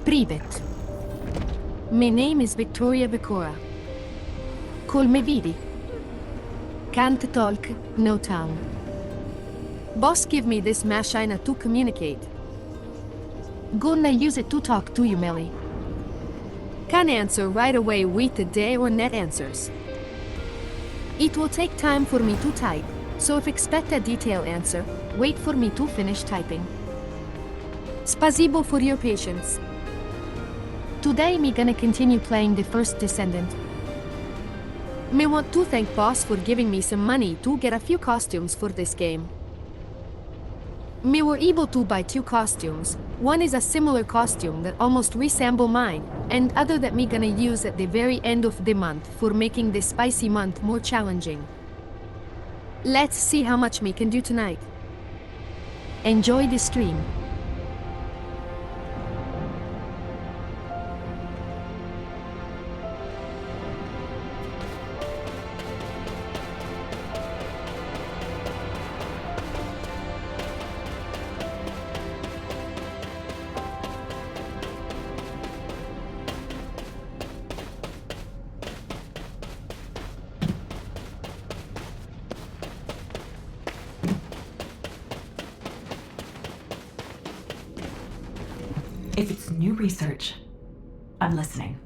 Privet. My name is Vikora. Call me Vivi. Can't talk, no tongue. Boss give me this machine to communicate. Gonna use it to talk to you, Melly. Can answer right away with the day or net answers. It will take time for me to type, so if expect a detailed answer, wait for me to finish typing. Spasibo for your patience. Today me gonna continue playing the first Descendant. Me want to thank boss for giving me some money to get a few costumes for this game. Me were able to buy 2 costumes. One is a similar costume that almost resemble mine, and other that me gonna use at the very end of the month for making this spicy month more challenging. Let's see how much me can do tonight. Enjoy the stream. If it's new research, I'm listening.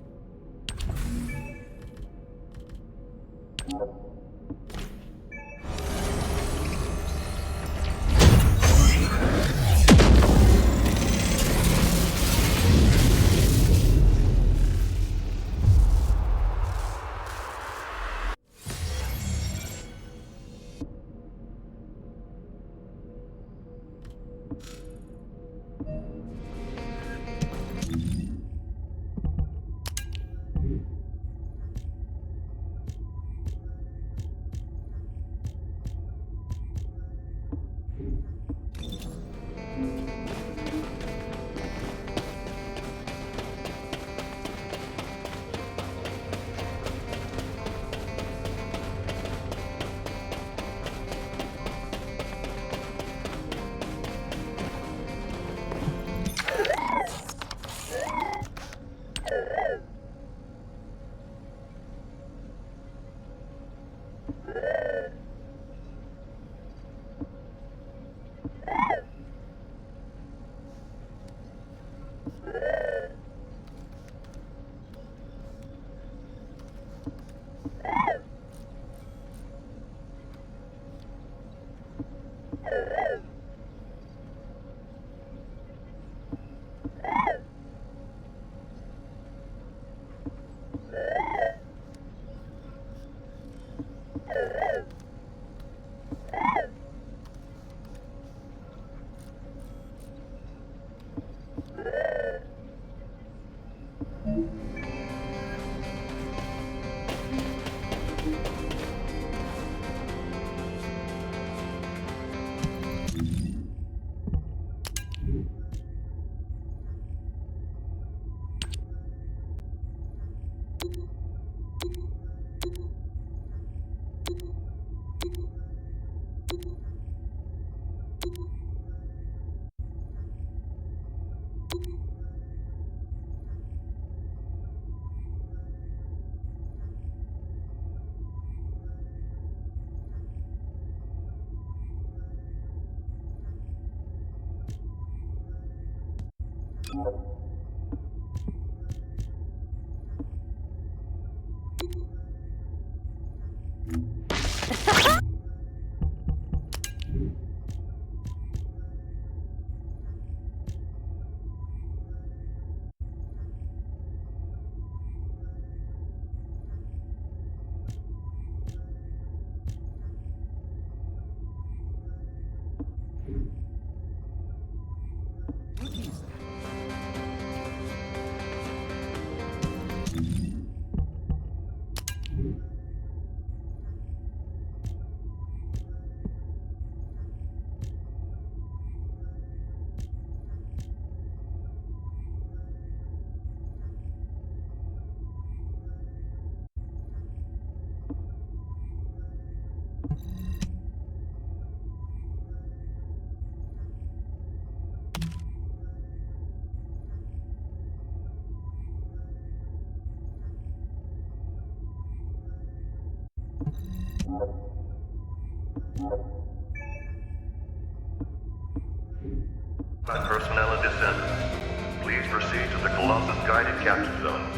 Personnel and Descendant, please proceed to the Colossus guided capture zone.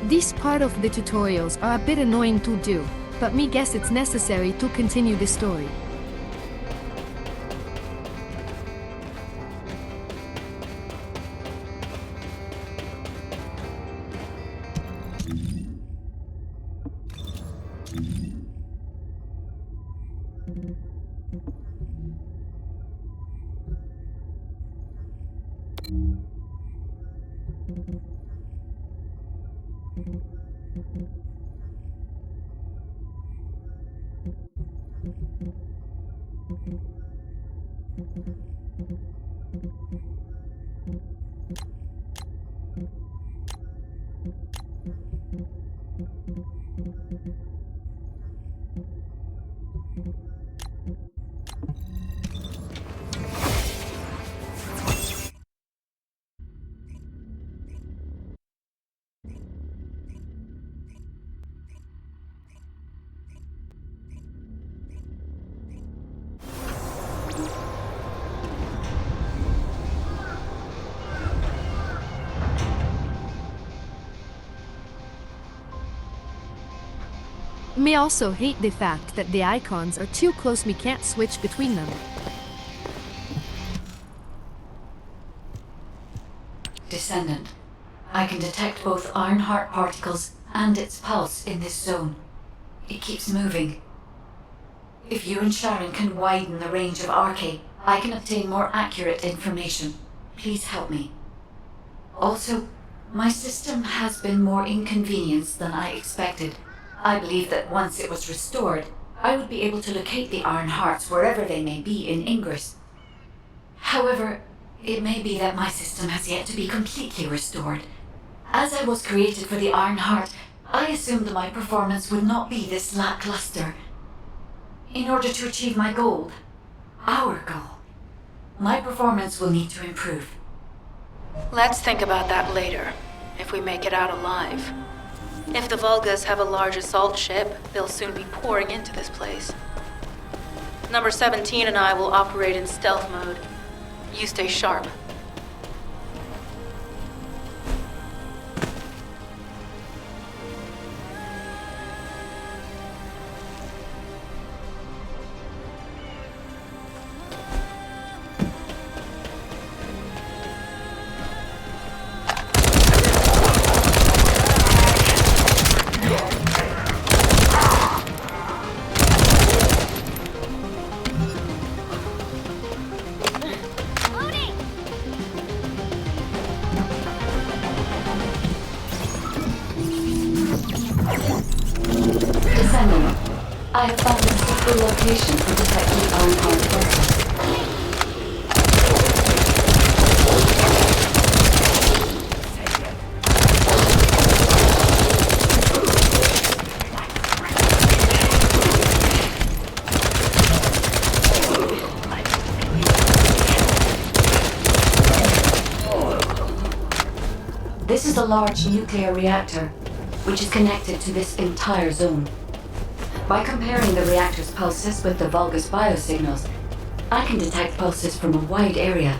This part of the tutorials are a bit annoying to do, but me guess it's necessary to continue the story. Me also hate the fact that the icons are too close, me can't switch between them. Descendant, I can detect both Ironheart particles and its pulse in this zone. It keeps moving. If you and Sharon can widen the range of Arche, I can obtain more accurate information. Please help me. Also, my system has been more inconvenienced than I expected. I believe that once it was restored, I would be able to locate the Ironhearts wherever they may be in Ingress. However, it may be that my system has yet to be completely restored. As I was created for the Ironheart, I assumed my performance would not be this lackluster. In order to achieve my goal, our goal, my performance will need to improve. Let's think about that later, if we make it out alive. If the Volgas have a large assault ship, they'll soon be pouring into this place. Number 17 and I will operate in stealth mode. You stay sharp. Descendant, I have found a suitable location for detecting Ironheart particles. This is a large nuclear reactor, which is connected to this entire zone. By comparing the reactor's pulses with the Volga's biosignals, I can detect pulses from a wide area.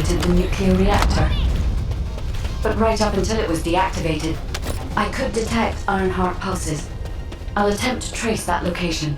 The nuclear reactor. But right up until it was deactivated, I could detect Ironheart pulses. I'll attempt to trace that location.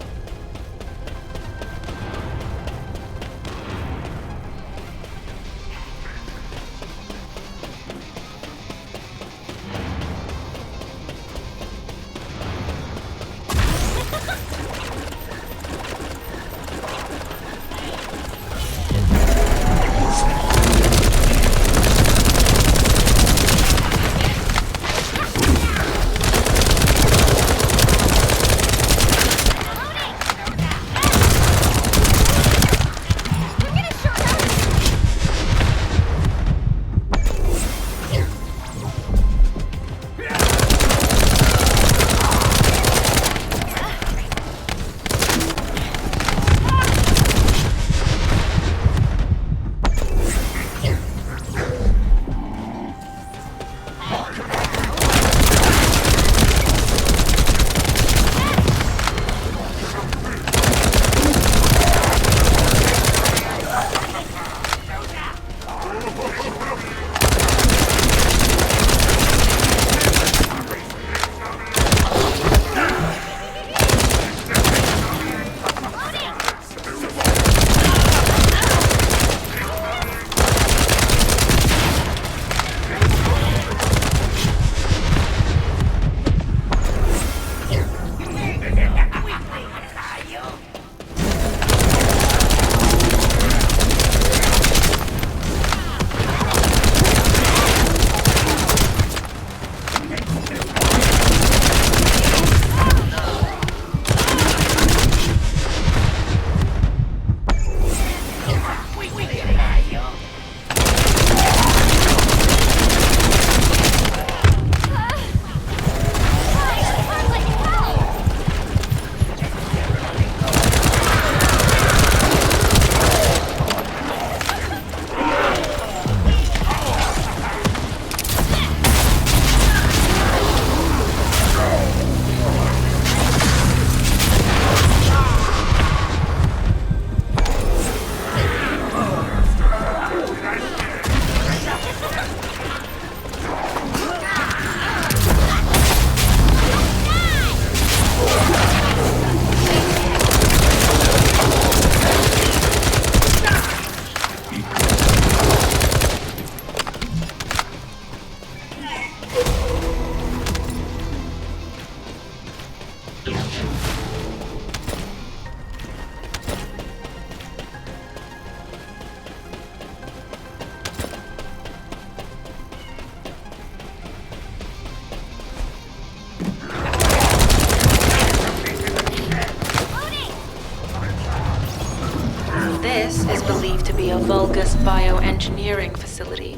This is believed to be a Vulgus bioengineering facility.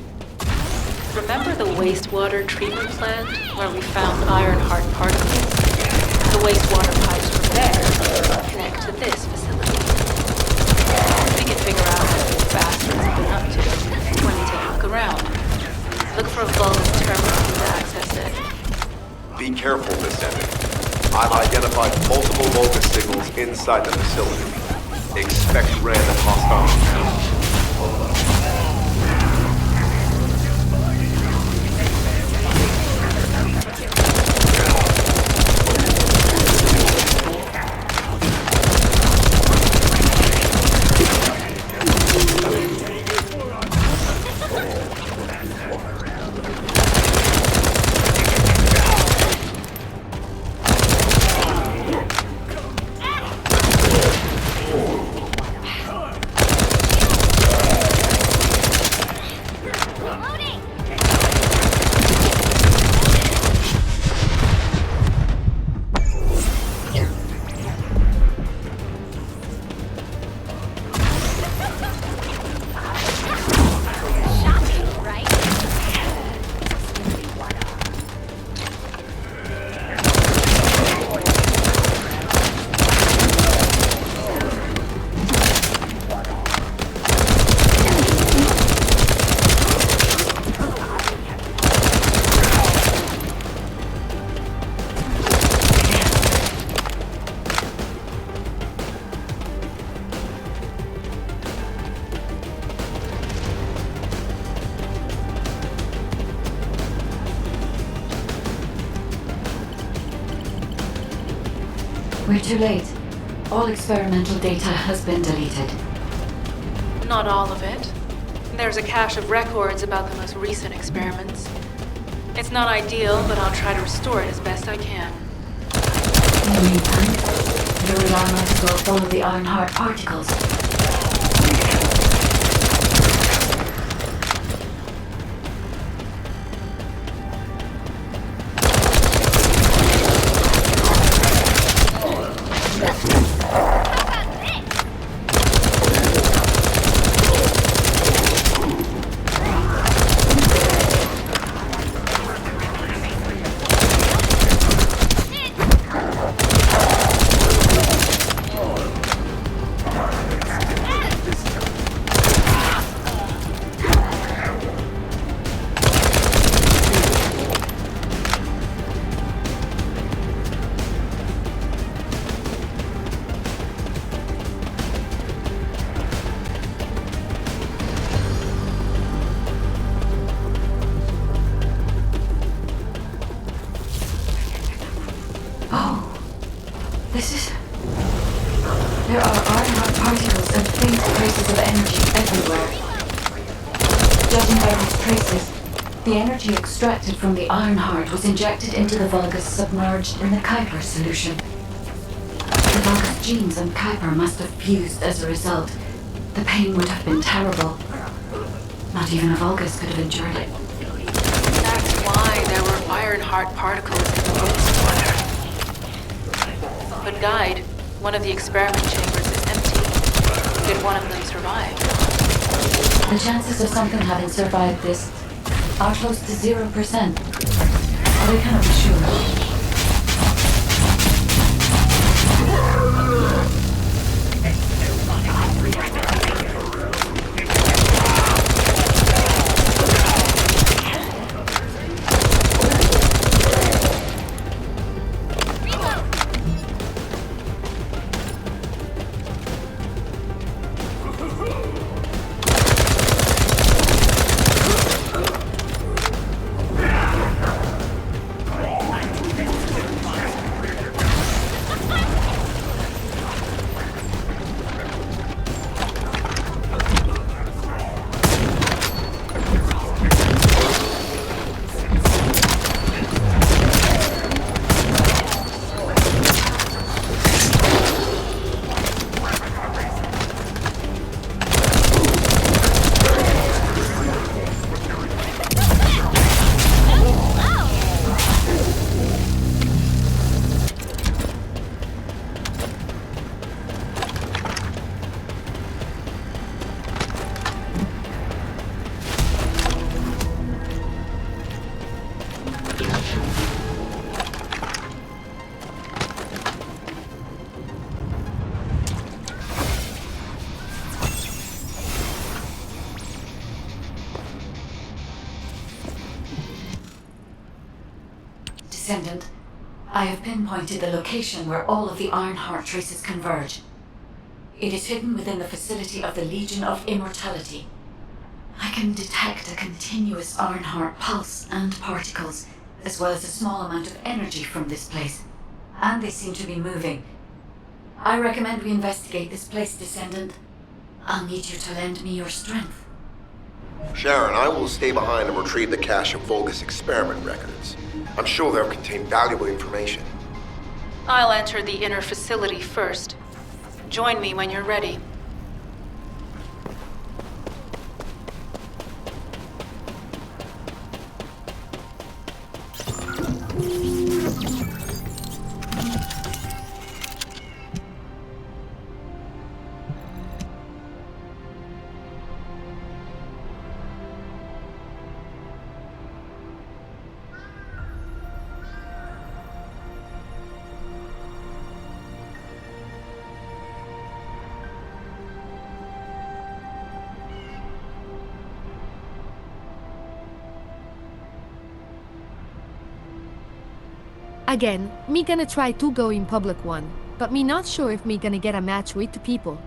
Remember the wastewater treatment plant where we found Ironheart particles? The wastewater pipes were there, traffic to this facility. We can figure out what these bastards have been up to when we take a look around. Look for a Vulgus terminal to access it. Be careful, Descendant. I've identified multiple Vulgus signals inside the facility. Expect random hostile encounters. We're too late. All experimental data has been deleted. Not all of it. There's a cache of records about the most recent experiments. It's not ideal, but I'll try to restore it as best I can. In the meantime, your alarm must go follow the Ironheart particles. There are Ironheart particles and faint traces of energy everywhere. Judging by these traces, the energy extracted from the Ironheart was injected into the Vulgus submerged in the Kuiper solution. The Vulgus genes and Kuiper must have fused as a result. The pain would have been terrible. Not even a Vulgus could have endured it. That's why there were Ironheart particles in the wastewater. But Guide, one of the experiment chambers is empty. Did one of them survive? The chances of something having survived this are close to 0%. We cannot be sure. Descendant. I have pinpointed the location where all of the Ironheart traces converge. It is hidden within the facility of the Legion of Immortality. I can detect a continuous Ironheart pulse and particles, as well as a small amount of energy from this place. And they seem to be moving. I recommend we investigate this place, Descendant. I'll need you to lend me your strength. Sharon, I will stay behind and retrieve the cache of Vulgus experiment records. I'm sure they'll contain valuable information. I'll enter the inner facility first. Join me when you're ready. Again, me gonna try to go in public one, but me not sure if me gonna get a match with the people.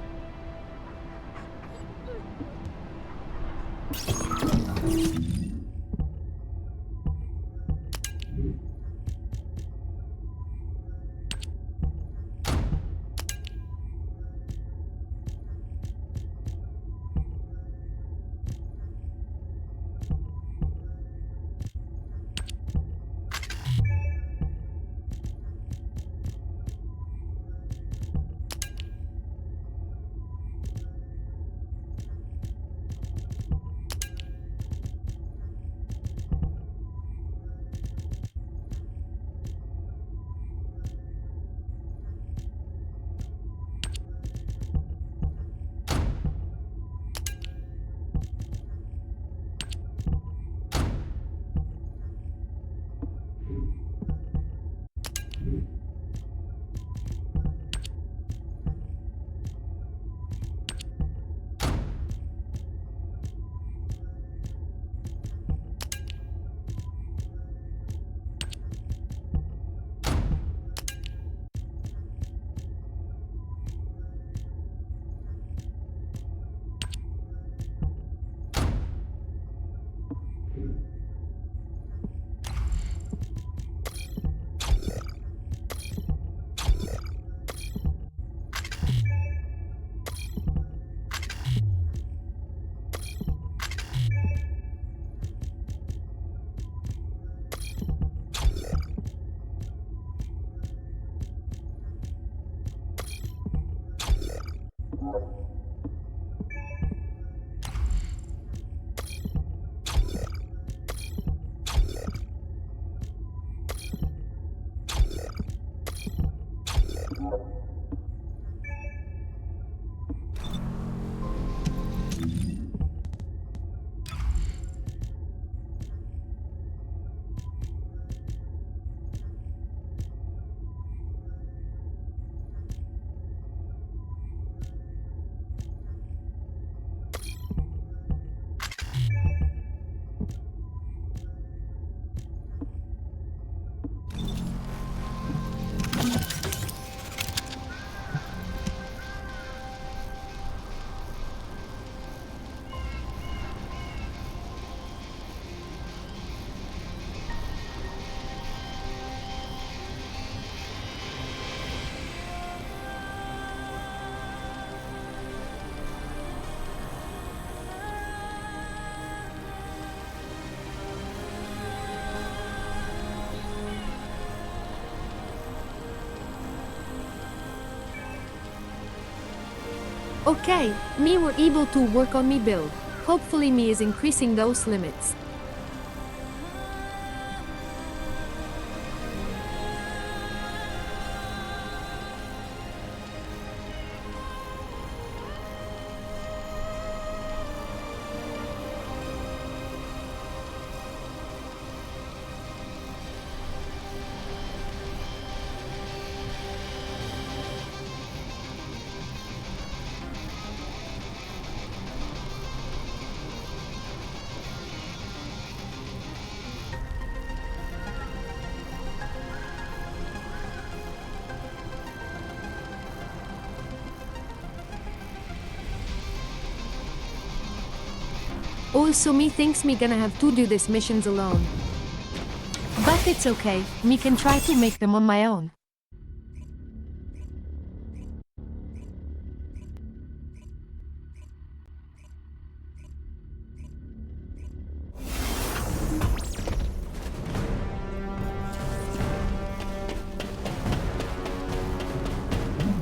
Okay, me were able to work on me build. Hopefully me is increasing those limits. Also, me thinks me gonna have to do this missions alone. But it's okay, me can try to make them on my own.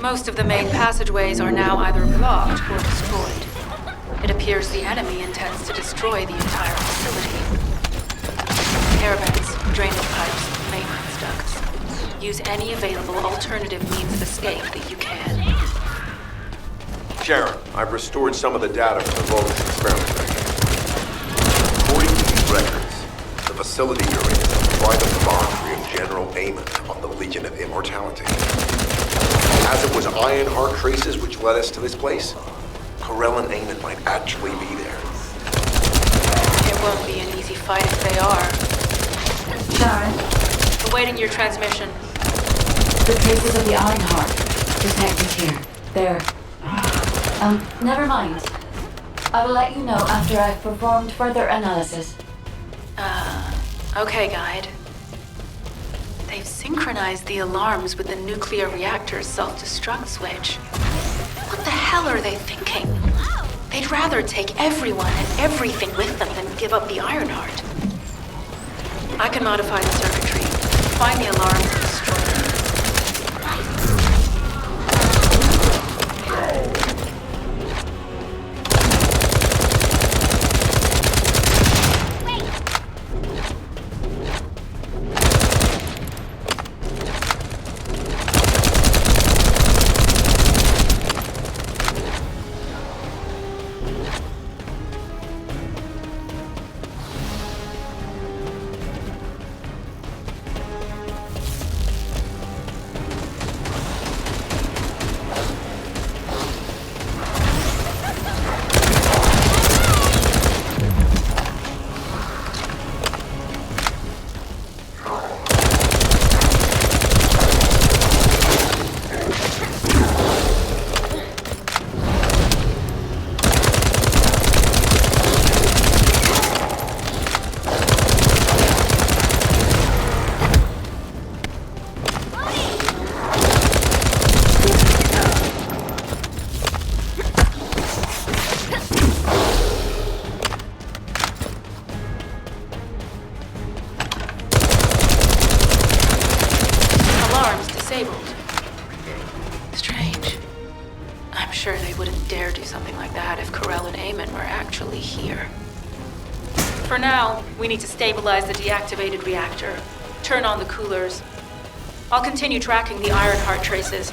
Most of the main passageways are now either blocked or destroyed. It appears the enemy intends to destroy the entire facility. Air vents, drainage pipes, maintenance ducts. Use any available alternative means of escape that you can. Sharon, I've restored some of the data from the Vulgus experiment. According to these records, the facility you're in is a private laboratory of General Amon of the Legion of Immortality. As it was Ironheart traces which led us to this place, Corell and Amon might actually be there. It won't be an easy fight if they are. Sharon, Awaiting your transmission. the traces of the Ironheart detected here. They're... never mind. I will let you know after I've performed further analysis. Okay, Guide. They've synchronized the alarms with the nuclear reactor's self-destruct switch. What the hell are they thinking? They'd rather take everyone and everything with them than give up the Ironheart. I can modify the circuitry, find the alarms and destroy them. Disabled. Strange. I'm sure they wouldn't dare do something like that if Corell and Amon were actually here. For now, we need to stabilize the deactivated reactor, turn on the coolers. I'll continue tracking the Ironheart traces.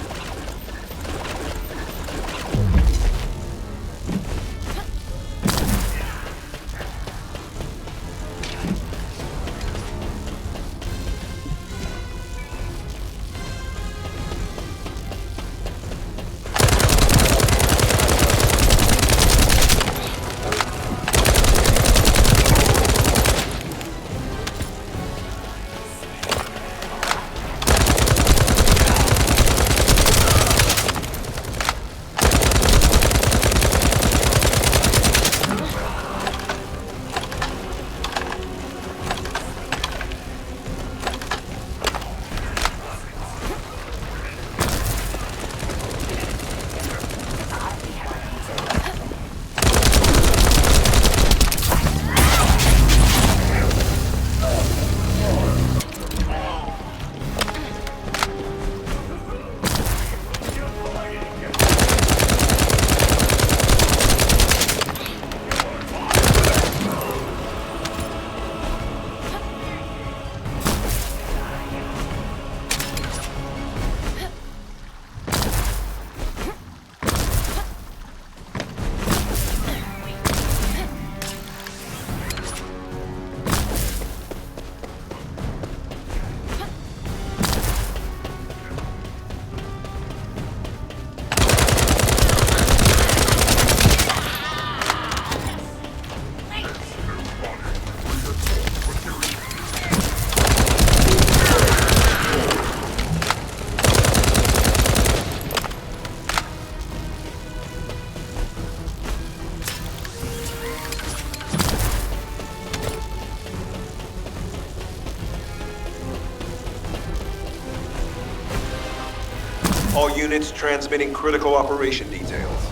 units transmitting critical operation details.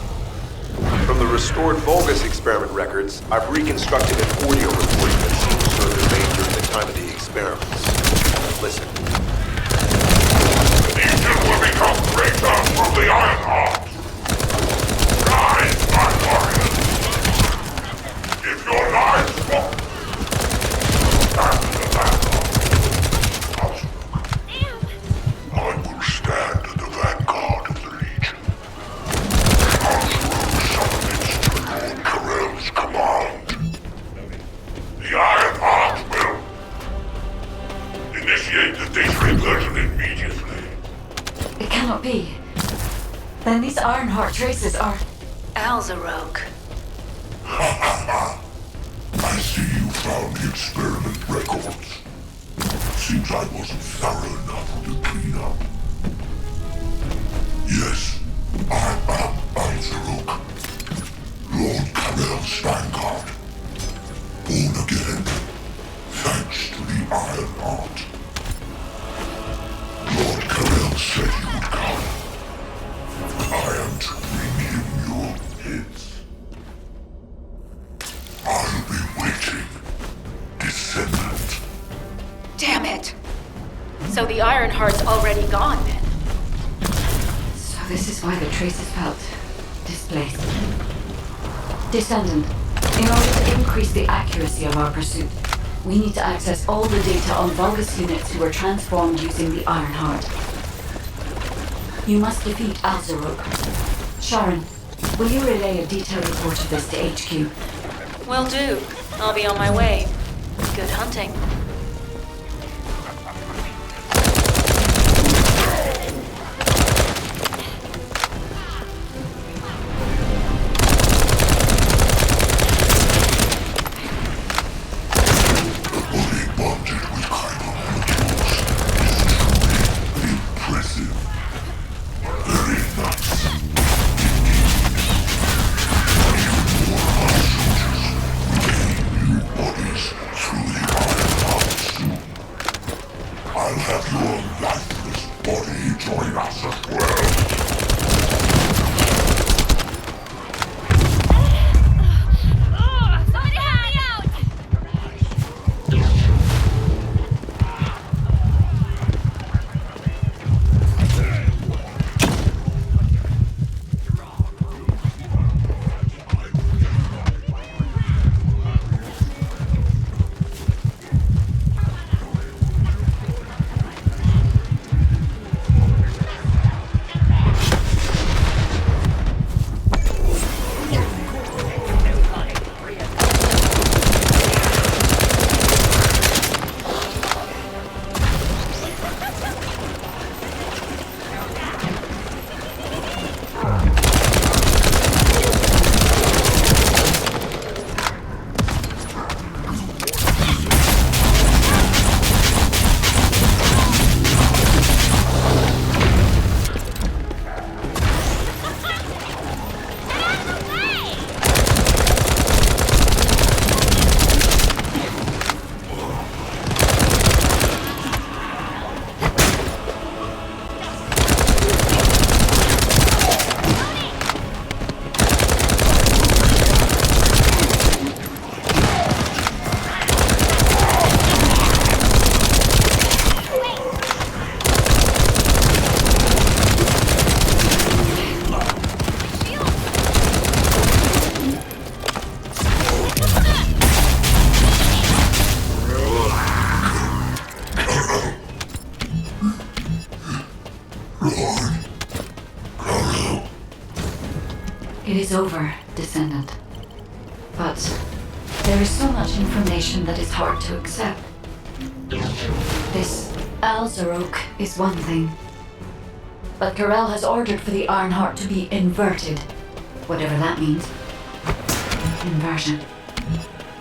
From the restored Vulgus experiment records, I've reconstructed an audio recording that seems to have been made during the time of the experiments. Listen. The Legion will become greater through the Iron Heart. Rise, my warriors! If your lives fall, stand to the vanguard. I will stand at the vanguard of the Legion. Submits to Lord Karel's command. The Iron Heart will initiate the data inversion immediately. It cannot be. Then these Ironheart traces are... Alzarok. I see you found the experiment records. Seems I wasn't thorough enough to clean up. Yes, I am Alzarok, Lord Karel's vanguard. Born again, thanks to the Iron Heart. Lord Karel said you would come. I am to bring him your hits. I'll be waiting, Descendant. Damn it! So the Ironheart's already gone then? So this is why the traces felt displaced. Descendant, in order to increase the accuracy of our pursuit, we need to access all the data on Vulgus units who were transformed using the Ironheart. You must defeat Alzarok. Sharon, will you relay a detailed report of this to HQ? Will do. I'll be on my way. Good hunting. It is over, Descendant. But there is so much information that is hard to accept. This Alzarok is one thing. But Karel has ordered for the Ironheart to be inverted. Whatever that means. Inversion.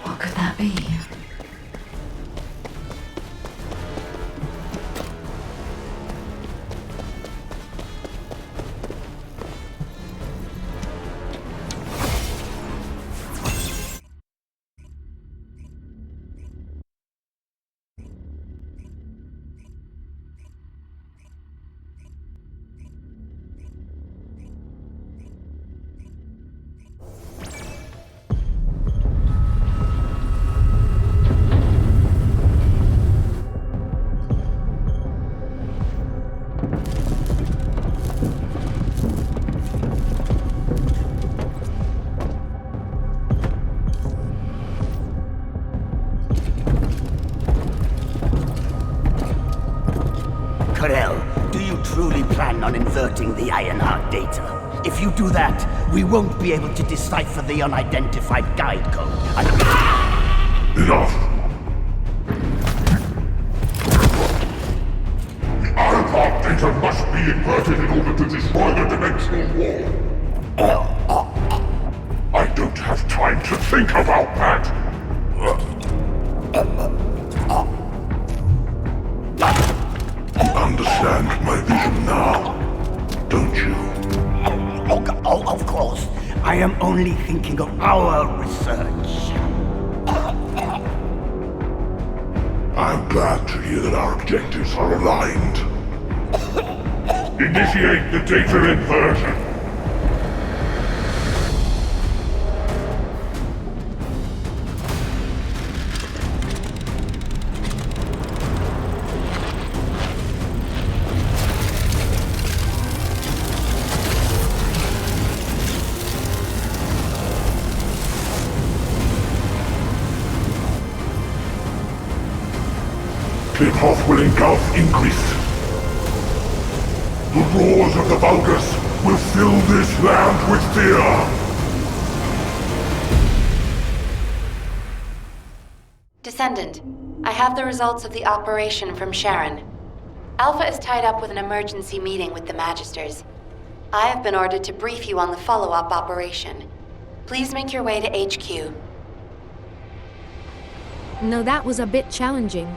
What could that be? converting the Ironheart data. If you do that, we won't be able to decipher the unidentified guide code. Enough! The Ironheart data must be inverted in order to destroy the dimensional wall. I don't have time to think about that! You understand my vision now, don't you? Oh, of course. I am only thinking of our research. I'm glad to hear that our objectives are aligned. Initiate the data inversion. Cliff will engulf Increase. The roars of the Vulgus will fill this land with fear! Descendant, I have the results of the operation from Sharon. Alpha is tied up with an emergency meeting with the Magisters. I have been ordered to brief you on the follow-up operation. Please make your way to HQ. No, that was a bit challenging.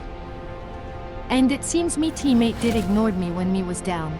And it seems me teammate did ignored me when me was down.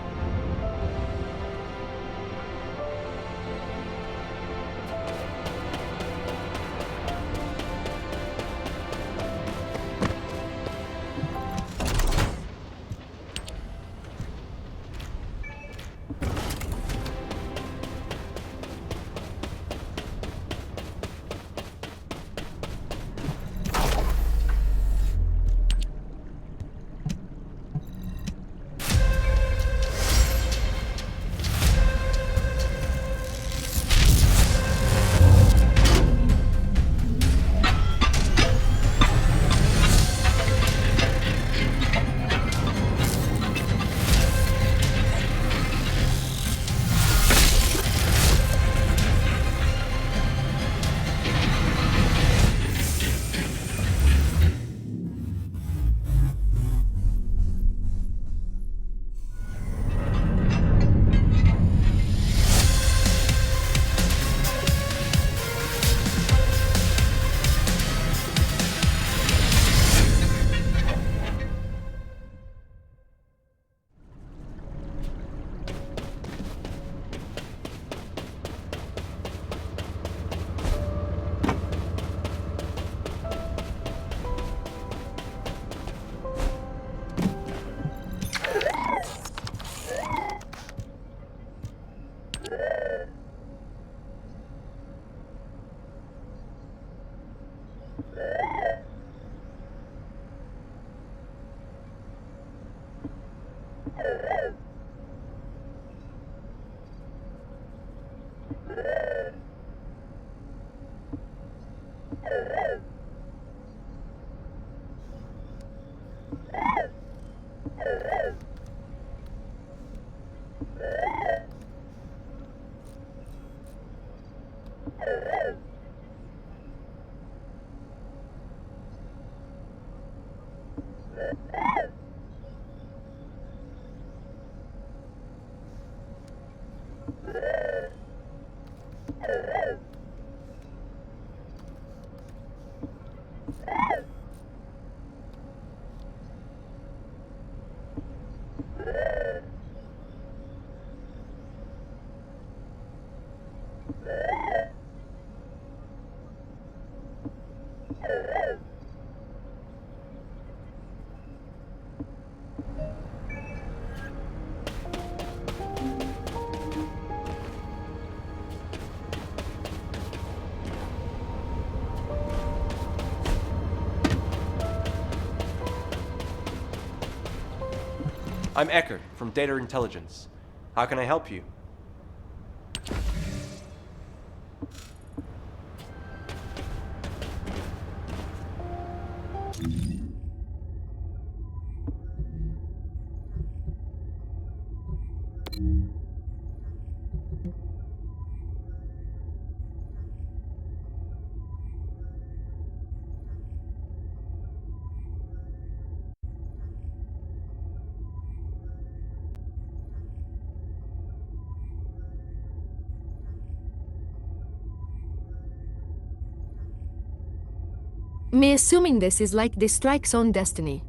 I'm Eckert from Data Intelligence. How can I help you? Me assuming this is like the strike's own destiny.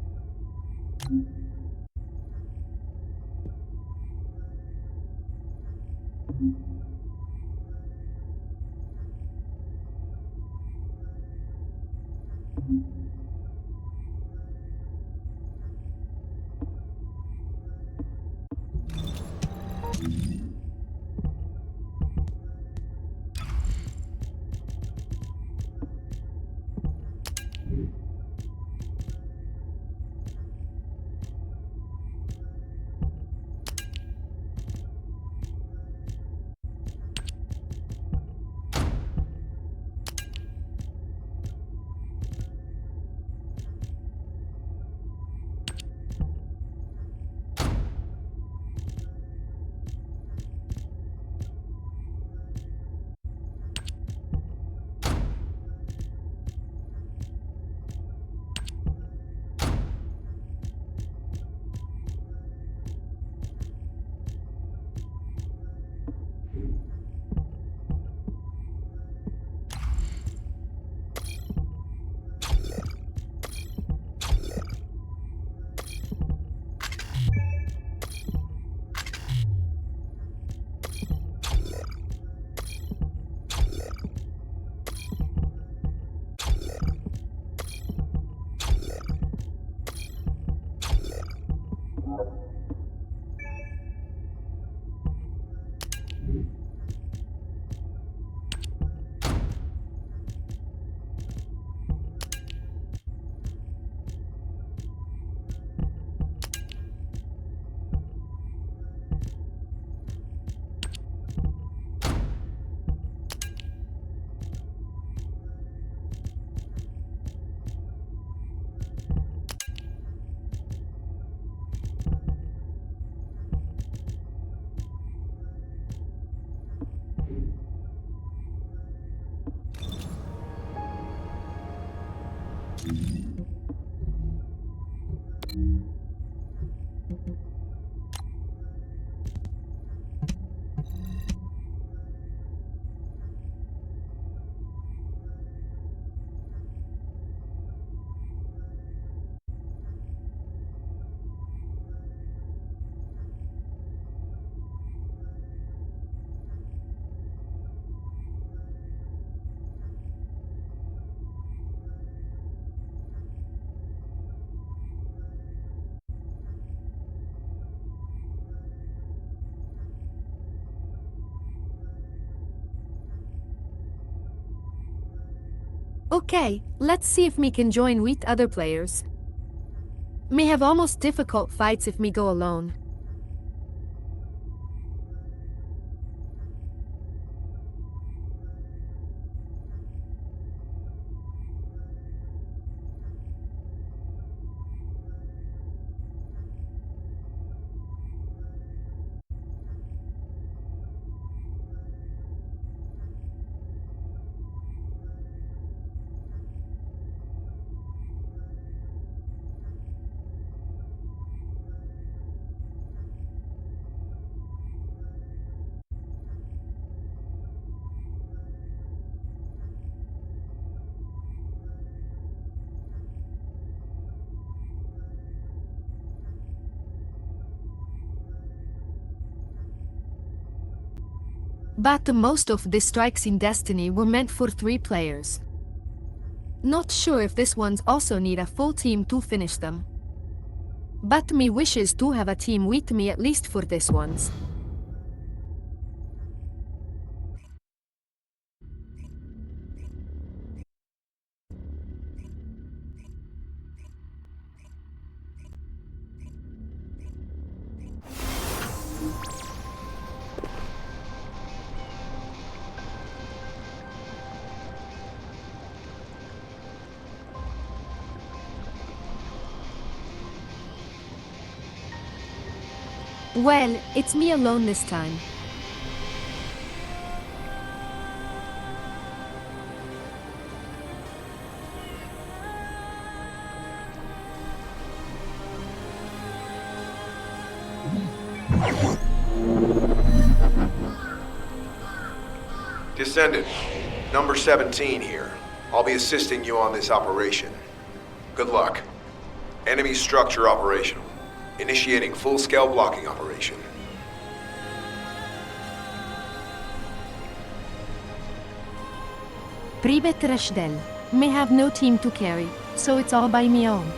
Okay, let's see if me can join with other players. Me have almost difficult fights if me go alone. But most of the strikes in Destiny were meant for 3 players. Not sure if this ones also need a full team to finish them. But me wishes to have a team with me at least for this ones. Well, it's me alone this time. Descendant, number 17 here. I'll be assisting you on this operation. Good luck. Enemy structure operational. Initiating full-scale blocking operation. Privet Rashdel. May have no team to carry, so it's all by me own.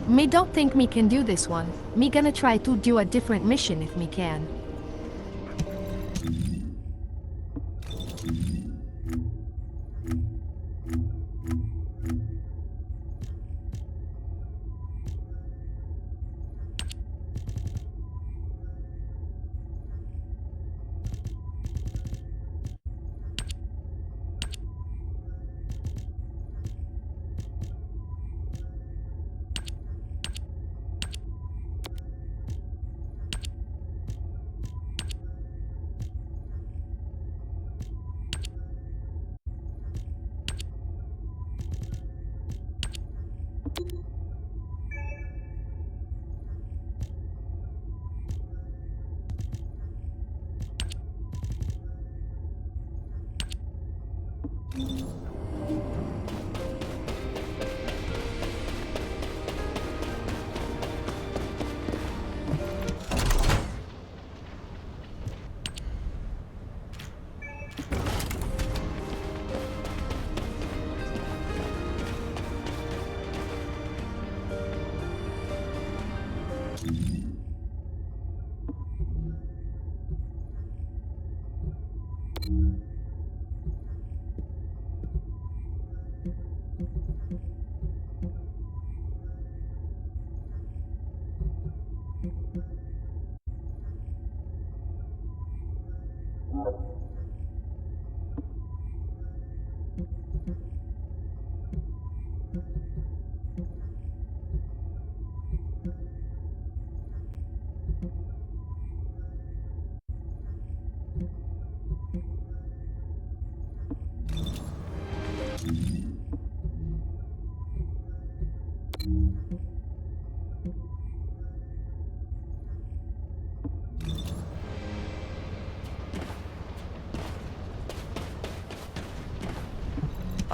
Me don't think me can do this one. Me gonna try to do a different mission if me can.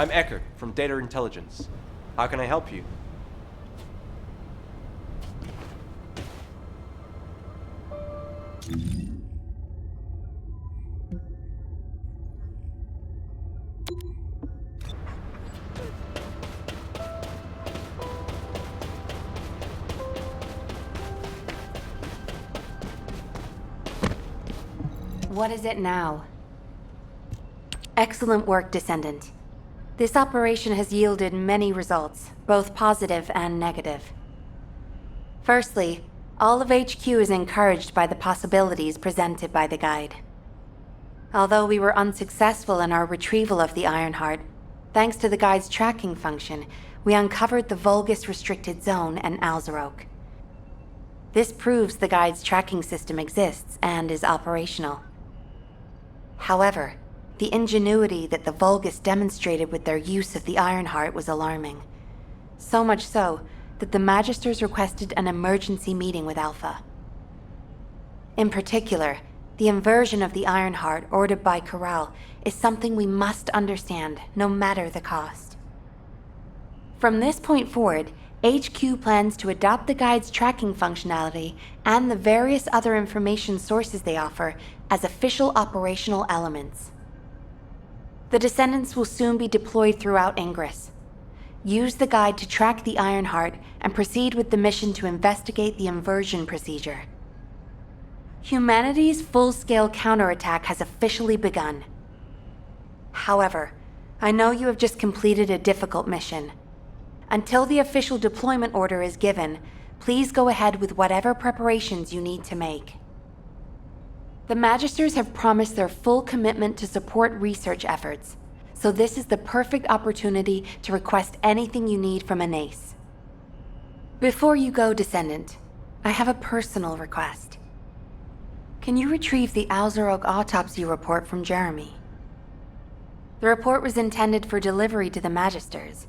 I'm Eckert from Data Intelligence. How can I help you? What is it now? Excellent work, Descendant. This operation has yielded many results, both positive and negative. Firstly, all of HQ is encouraged by the possibilities presented by the guide. Although we were unsuccessful in our retrieval of the Ironheart, thanks to the guide's tracking function, we uncovered the Vulgus restricted zone and Alzarok. This proves the guide's tracking system exists and is operational. However, the ingenuity that the Vulgus demonstrated with their use of the Ironheart was alarming. So much so that the Magisters requested an emergency meeting with Alpha. In particular, the inversion of the Ironheart ordered by Corral is something we must understand, no matter the cost. From this point forward, HQ plans to adopt the guide's tracking functionality and the various other information sources they offer as official operational elements. The Descendants will soon be deployed throughout Ingress. Use the guide to track the Ironheart and proceed with the mission to investigate the inversion procedure. Humanity's full-scale counterattack has officially begun. However, I know you have just completed a difficult mission. Until the official deployment order is given, please go ahead with whatever preparations you need to make. The Magisters have promised their full commitment to support research efforts, so this is the perfect opportunity to request anything you need from an ace. Before you go, Descendant, I have a personal request. Can you retrieve the Alzarok autopsy report from Jeremy? The report was intended for delivery to the Magisters.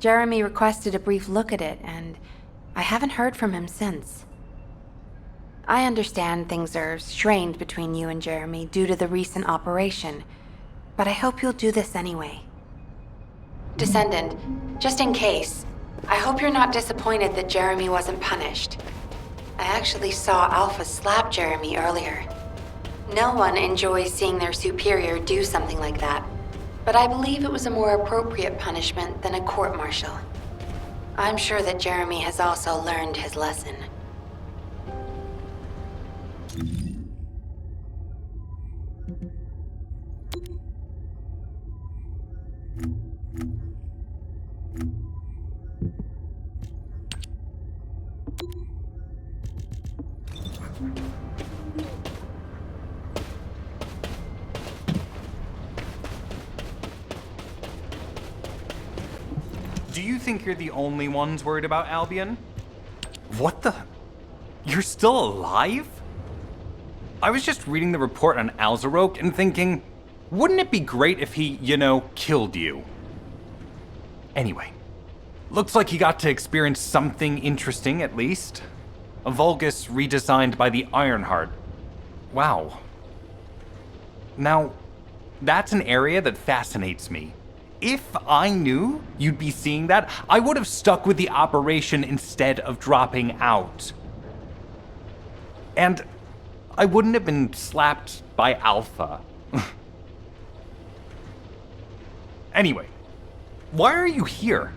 Jeremy requested a brief look at it, and I haven't heard from him since. I understand things are strained between you and Jeremy due to the recent operation, but I hope you'll do this anyway. Descendant, just in case, I hope you're not disappointed that Jeremy wasn't punished. I actually saw Alpha slap Jeremy earlier. No one enjoys seeing their superior do something like that, but I believe it was a more appropriate punishment than a court-martial. I'm sure that Jeremy has also learned his lesson. Do you think you're the only ones worried about Albion? What the? You're still alive? I was just reading the report on Alzarok and thinking, wouldn't it be great if he, killed you? Anyway, looks like he got to experience something interesting at least. A Vulgus redesigned by the Ironheart. Wow. Now, that's an area that fascinates me. If I knew you'd be seeing that, I would have stuck with the operation instead of dropping out. And I wouldn't have been slapped by Alpha. Anyway, why are you here?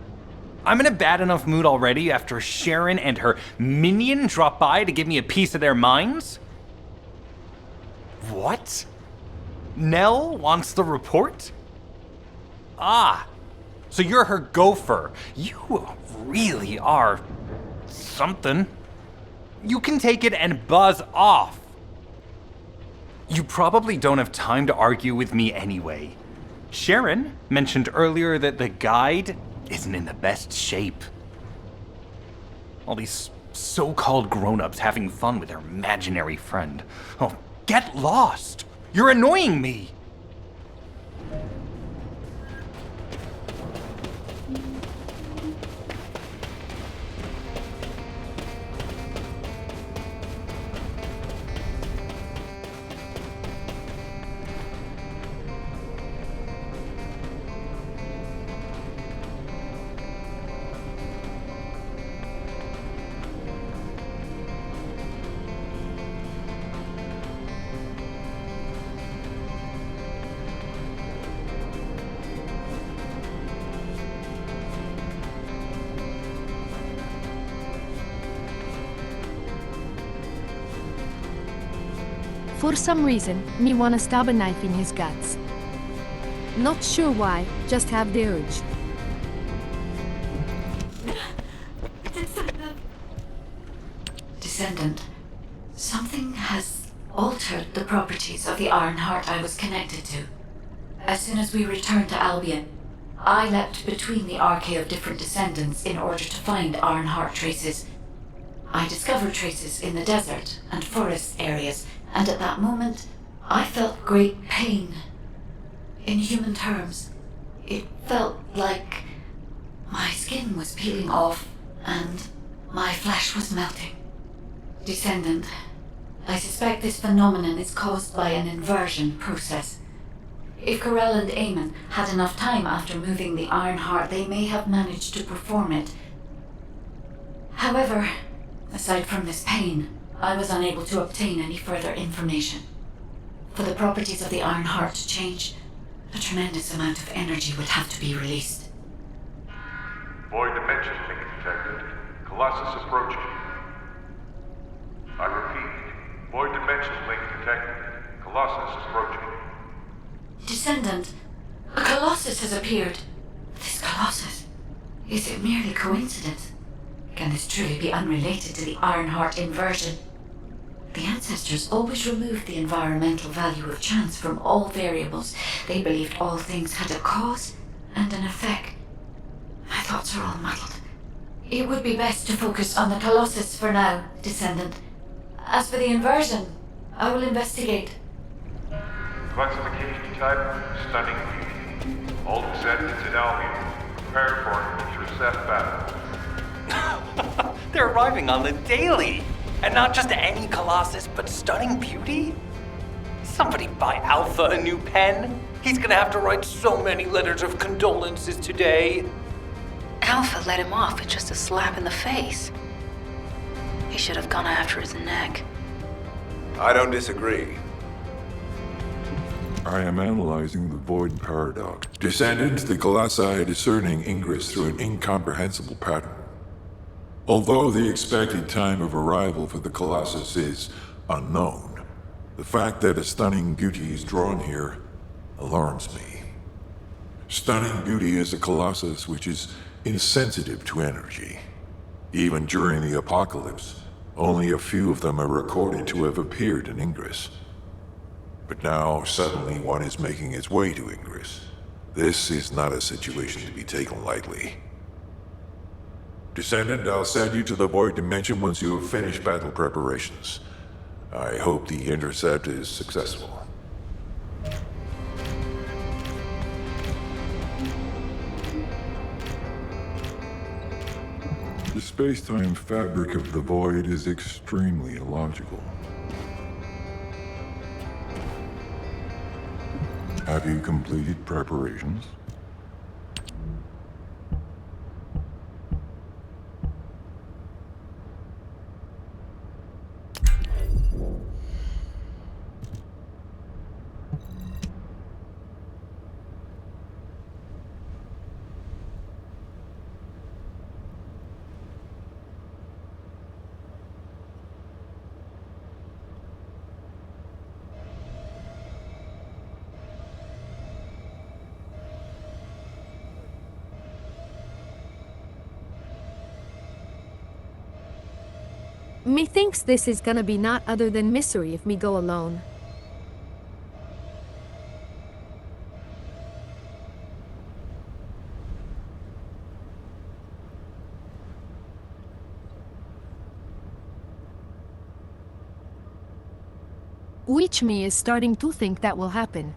I'm in a bad enough mood already after Sharon and her minion drop by to give me a piece of their minds? What? Nell wants the report? Ah, so you're her gopher. You really are something. You can take it and buzz off. You probably don't have time to argue with me anyway. Sharon mentioned earlier that the guide isn't in the best shape. All these so-called grown-ups having fun with their imaginary friend. Oh, get lost! You're annoying me! For some reason, me wanna stab a knife in his guts. Not sure why, just have the urge. Descendant, something has altered the properties of the Ironheart I was connected to. As soon as we returned to Albion, I leapt between the arcade of different descendants in order to find Ironheart traces. I discovered traces in the desert and forest areas, and at that moment, I felt great pain. In human terms, it felt like my skin was peeling off and my flesh was melting. Descendant, I suspect this phenomenon is caused by an inversion process. If Corell and Eamon had enough time after moving the Ironheart, they may have managed to perform it. However, aside from this pain, I was unable to obtain any further information. For the properties of the Ironheart to change, a tremendous amount of energy would have to be released. Void dimension link detected. Colossus approaching. I repeat, void dimension link detected. Colossus approaching. Descendant, a Colossus has appeared. This Colossus, is it merely coincidence? Can this truly be unrelated to the Ironheart inversion? The ancestors always removed the environmental value of chance from all variables. They believed all things had a cause and an effect. My thoughts are all muddled. It would be best to focus on the Colossus for now, Descendant. As for the inversion, I will investigate. Classification type, stunning beauty. All descendants in Albion, prepare for an intercept battle. They're arriving on the daily! And not just any Colossus, but stunning beauty? Somebody buy Alpha a new pen. He's gonna have to write so many letters of condolences today. Alpha let him off with just a slap in the face. He should have gone after his neck. I don't disagree. I am analyzing the void paradox. Descendant, the Colossi are discerning ingress through an incomprehensible pattern. Although the expected time of arrival for the Colossus is unknown, the fact that a stunning beauty is drawn here alarms me. Stunning beauty is a Colossus which is insensitive to energy. Even during the apocalypse, only a few of them are recorded to have appeared in Ingress. But now, suddenly one is making its way to Ingress. This is not a situation to be taken lightly. Descendant, I'll send you to the Void Dimension once you have finished battle preparations. I hope the intercept is successful. The space-time fabric of the Void is extremely illogical. Have you completed preparations? Methinks this is gonna be not other than misery if me go alone. Which me is starting to think that will happen.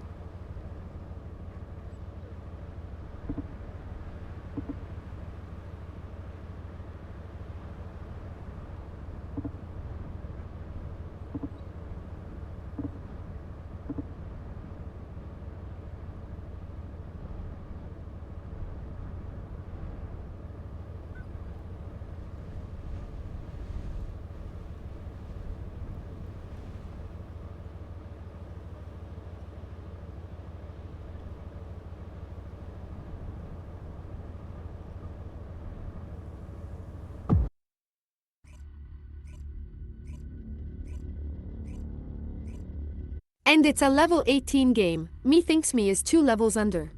And it's a level 18 game. Methinks me is 2 levels under.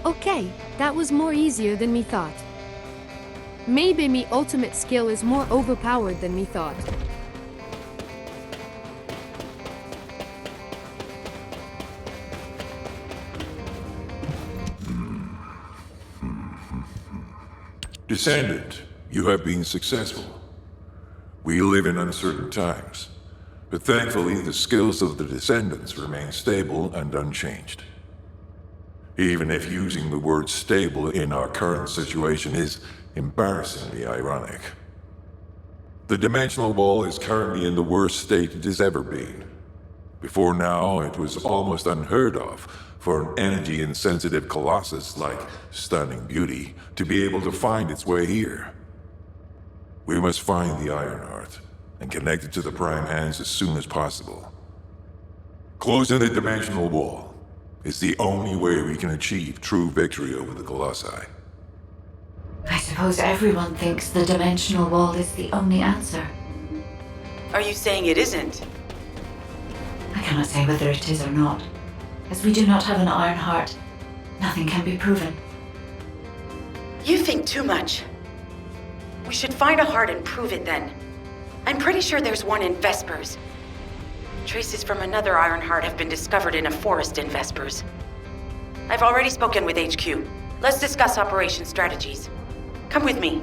Okay, that was more easier than me thought. Maybe me ultimate skill is more overpowered than me thought. Descendant, you have been successful. We live in uncertain times, but thankfully the skills of the Descendants remain stable and unchanged. Even if using the word stable in our current situation is embarrassingly ironic. The dimensional wall is currently in the worst state it has ever been. Before now, it was almost unheard of for an energy-insensitive colossus like Stunning Beauty to be able to find its way here. We must find the Ironheart and connect it to the Prime Hands as soon as possible. Closing the dimensional wall is the only way we can achieve true victory over the Colossi. I suppose everyone thinks the dimensional wall is the only answer. Are you saying it isn't? I cannot say whether it is or not. As we do not have an iron heart, nothing can be proven. You think too much. We should find a heart and prove it then. I'm pretty sure there's one in Vespers. Traces from another iron heart have been discovered in a forest in Vespers. I've already spoken with HQ. Let's discuss operation strategies. Come with me.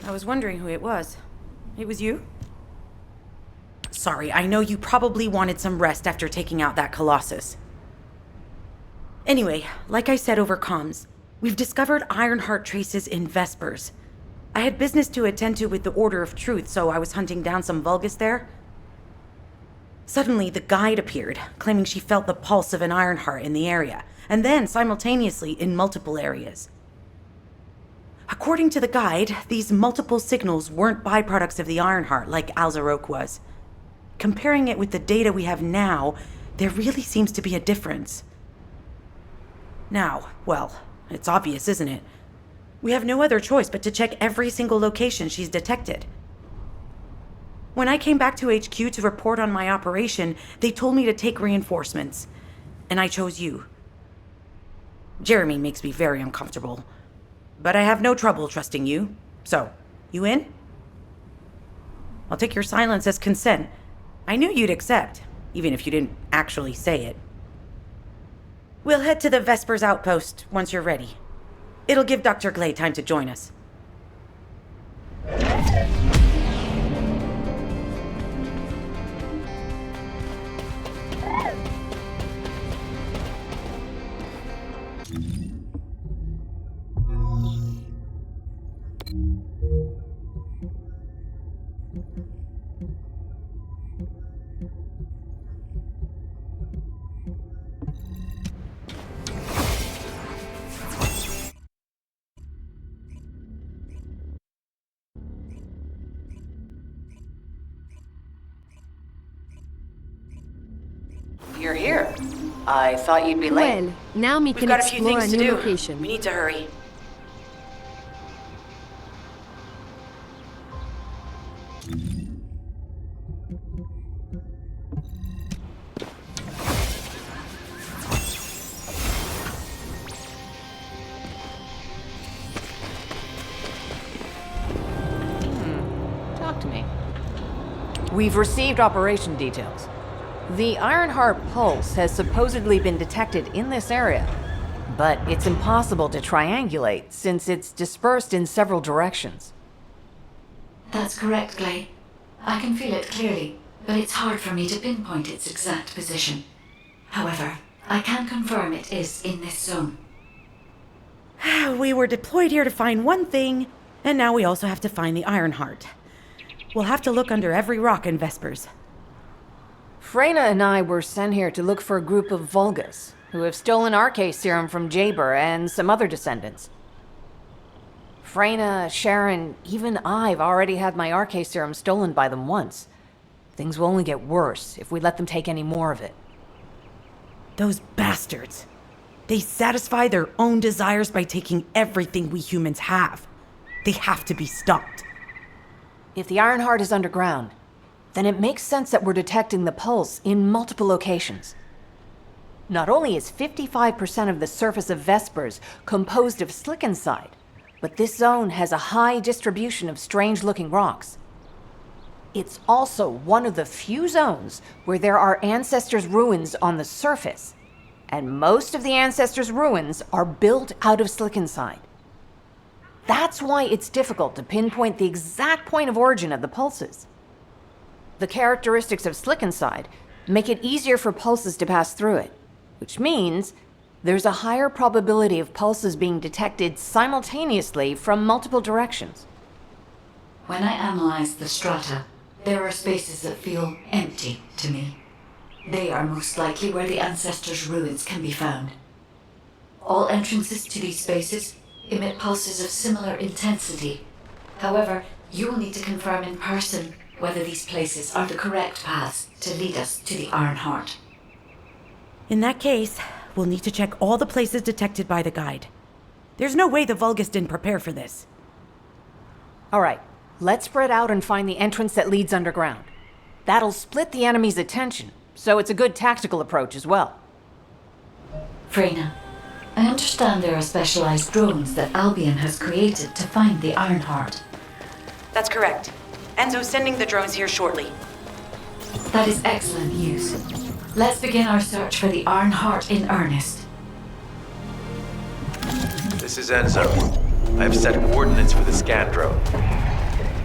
I was wondering who it was. It was you? Sorry, I know you probably wanted some rest after taking out that Colossus. Anyway, like I said over comms, we've discovered Ironheart traces in Vespers. I had business to attend to with the Order of Truth, so I was hunting down some Vulgus there. Suddenly, the guide appeared, claiming she felt the pulse of an Ironheart in the area, and then simultaneously in multiple areas. According to the guide, these multiple signals weren't byproducts of the Ironheart like Alzaroke was. Comparing it with the data we have now, there really seems to be a difference. Now, well, it's obvious, isn't it? We have no other choice but to check every single location she's detected. When I came back to HQ to report on my operation, they told me to take reinforcements. And I chose you. Jeremy makes me very uncomfortable. But I have no trouble trusting you. So, you in? I'll take your silence as consent. I knew you'd accept, even if you didn't actually say it. We'll head to the Vespers outpost once you're ready. It'll give Dr. Glay time to join us. You're here. I thought you'd be late. Well, now we We've can got a few explore a things to new do. location. We need to hurry. Talk to me. We've received operation details. The Ironheart pulse has supposedly been detected in this area, but it's impossible to triangulate since it's dispersed in several directions. That's correct, Glay. I can feel it clearly, but it's hard for me to pinpoint its exact position. However, I can confirm it is in this zone. We were deployed here to find one thing, and now we also have to find the Ironheart. We'll have to look under every rock in Vespers. Freyna and I were sent here to look for a group of Vulgas, who have stolen RK serum from Jaber and some other descendants. Freyna, Sharon, even I've already had my RK serum stolen by them once. Things will only get worse if we let them take any more of it. Those bastards. They satisfy their own desires by taking everything we humans have. They have to be stopped. If the Ironheart is underground, then it makes sense that we're detecting the pulse in multiple locations. Not only is 55% of the surface of Vespers composed of slickensides, but this zone has a high distribution of strange-looking rocks. It's also one of the few zones where there are Ancestors' ruins on the surface, and most of the Ancestors' ruins are built out of slickenside. That's why it's difficult to pinpoint the exact point of origin of the pulses. The characteristics of slickenside make it easier for pulses to pass through it, which means there's a higher probability of pulses being detected simultaneously from multiple directions. When I analyze the strata, there are spaces that feel empty to me. They are most likely where the Ancestors' ruins can be found. All entrances to these spaces emit pulses of similar intensity. However, you will need to confirm in person whether these places are the correct paths to lead us to the Ironheart. In that case, we'll need to check all the places detected by the guide. There's no way the Vulgus didn't prepare for this. All right, let's spread out and find the entrance that leads underground. That'll split the enemy's attention, so it's a good tactical approach as well. Freyna, I understand there are specialized drones that Albion has created to find the Ironheart. That's correct. Enzo's sending the drones here shortly. That is excellent news. Let's begin our search for the Ironheart in earnest. This is Enzo. I have set coordinates for the scan drone.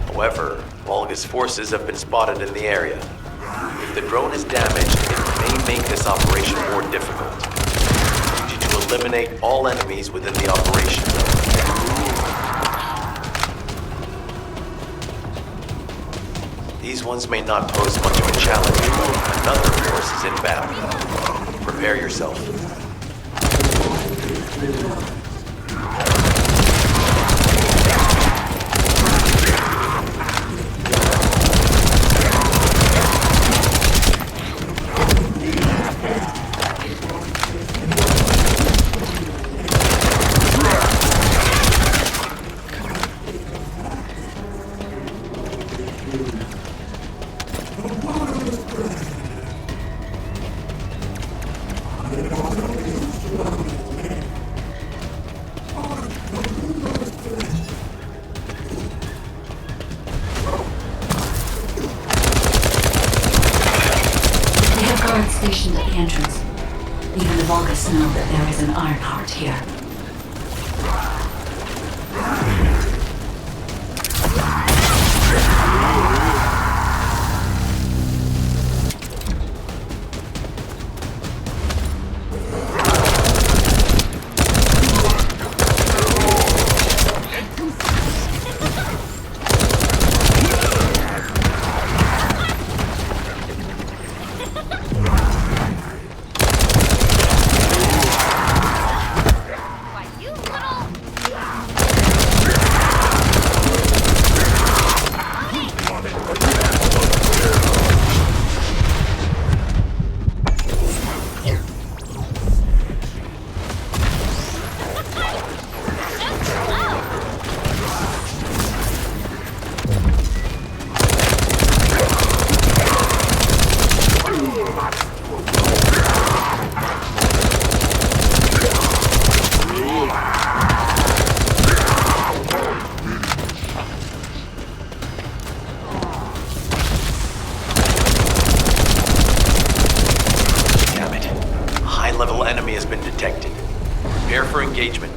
However, Vulgus forces have been spotted in the area. If the drone is damaged, it may make this operation more difficult. I need you to eliminate all enemies within the operation. These ones may not pose much of a challenge. Another force is inbound. Prepare yourself. stationed at the entrance. Even the Vulgus know that there is an Ironheart here. Engagement.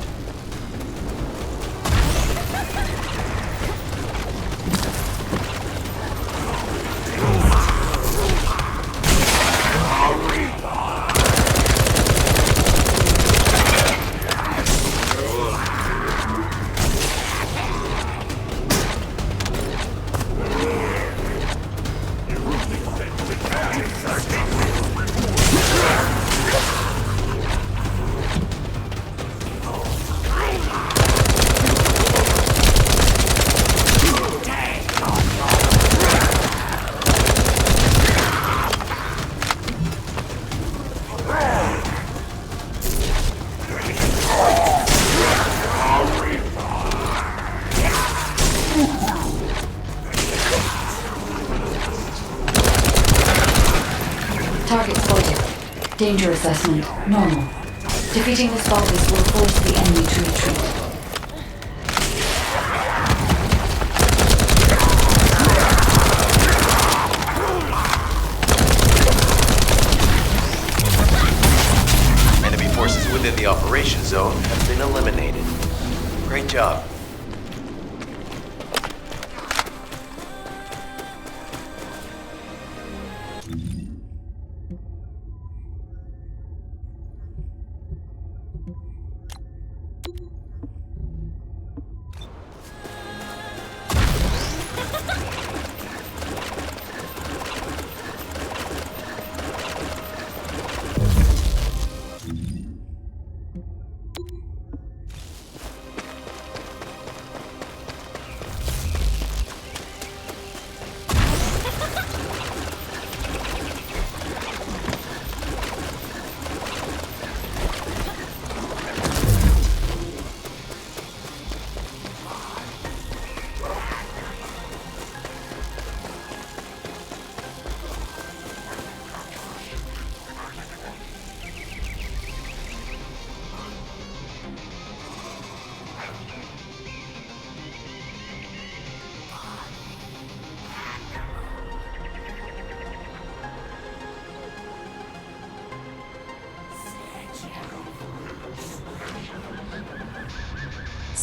Target spotted. Danger assessment, normal. Defeating this Vulgus will force the enemy to retreat. Enemy forces within the operation zone have been eliminated. Great job.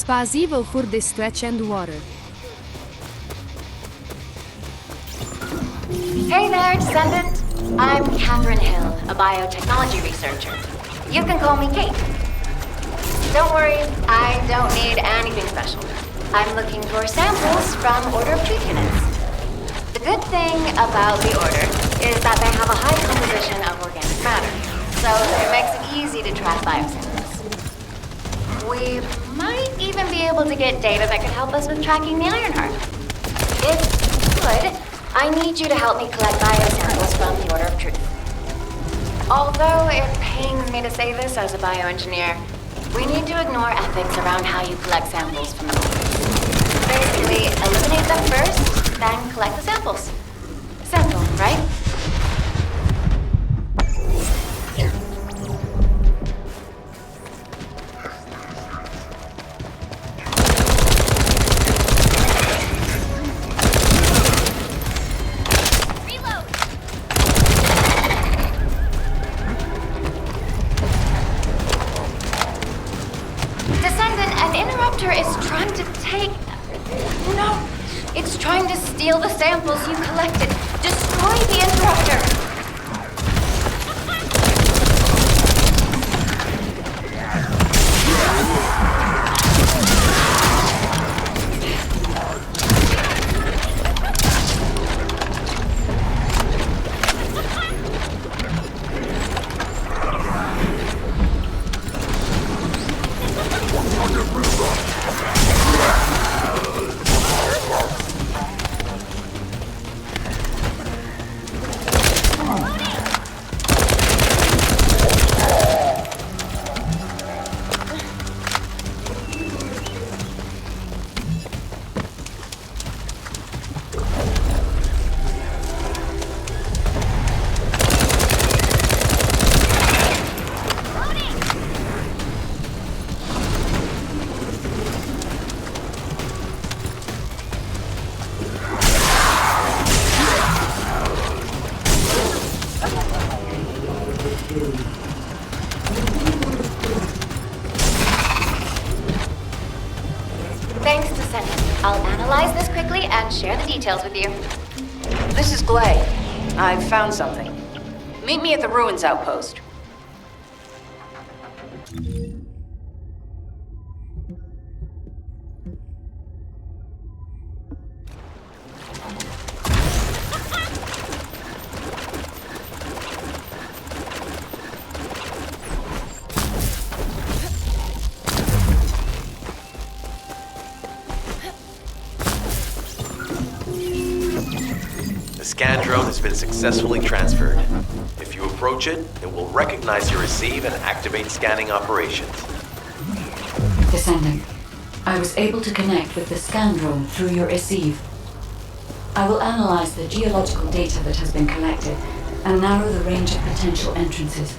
Spasibo for the stretch and water. Hey there, Descendant. I'm Catherine Hill, a biotechnology researcher. You can call me Kate. Don't worry, I don't need anything special. I'm looking for samples from Order of Truth units. The good thing about the Order is that they have a high composition of organic matter, so it makes it easy to track biosamples. We might even be able to get data that could help us with tracking the Ironheart. If you could, I need you to help me collect biosamples from the Order of Truth. Although it pains me to say this as a bioengineer, we need to ignore ethics around how you collect samples from the Order. Basically, eliminate them first, then collect the samples. Simple, right? interruptor is trying to take... No! It's trying to steal the samples you collected. Destroy the interruptor! Thanks, Descendant. I'll analyze this quickly and share the details with you. This is Glay. I've found something. Meet me at the Ruins Outpost. The scan drone has been successfully transferred. If you approach it, it will recognize your receive and activate scanning operations. Descendant, I was able to connect with the scan drone through your receive. I will analyze the geological data that has been collected and narrow the range of potential entrances.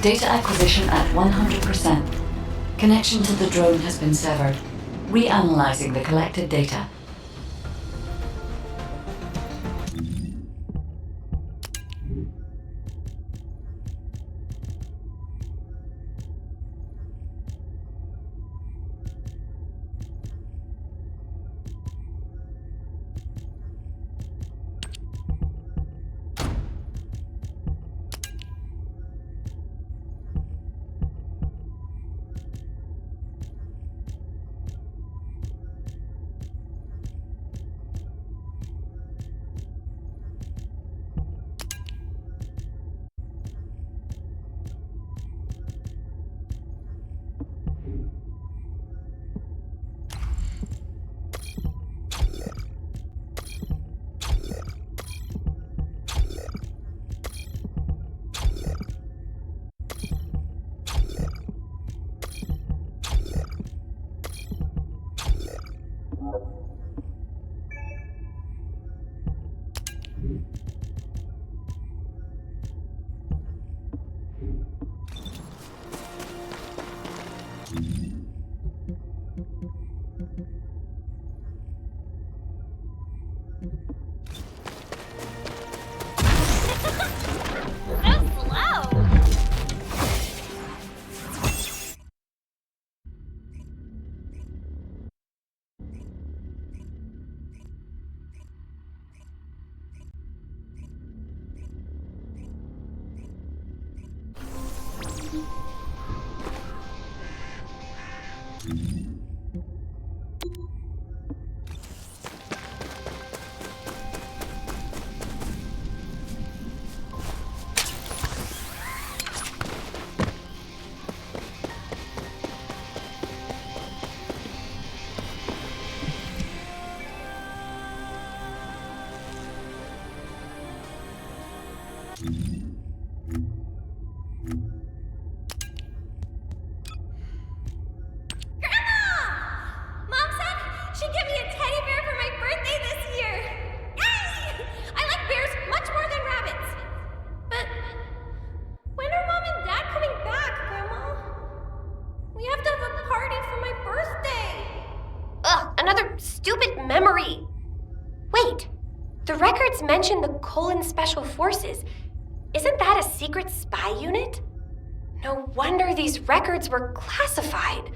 Data acquisition at 100%. Connection to the drone has been severed. Reanalyzing the collected data. Memory! Wait, the records mention the Colon Special Forces. Isn't that a secret spy unit? No wonder these records were classified.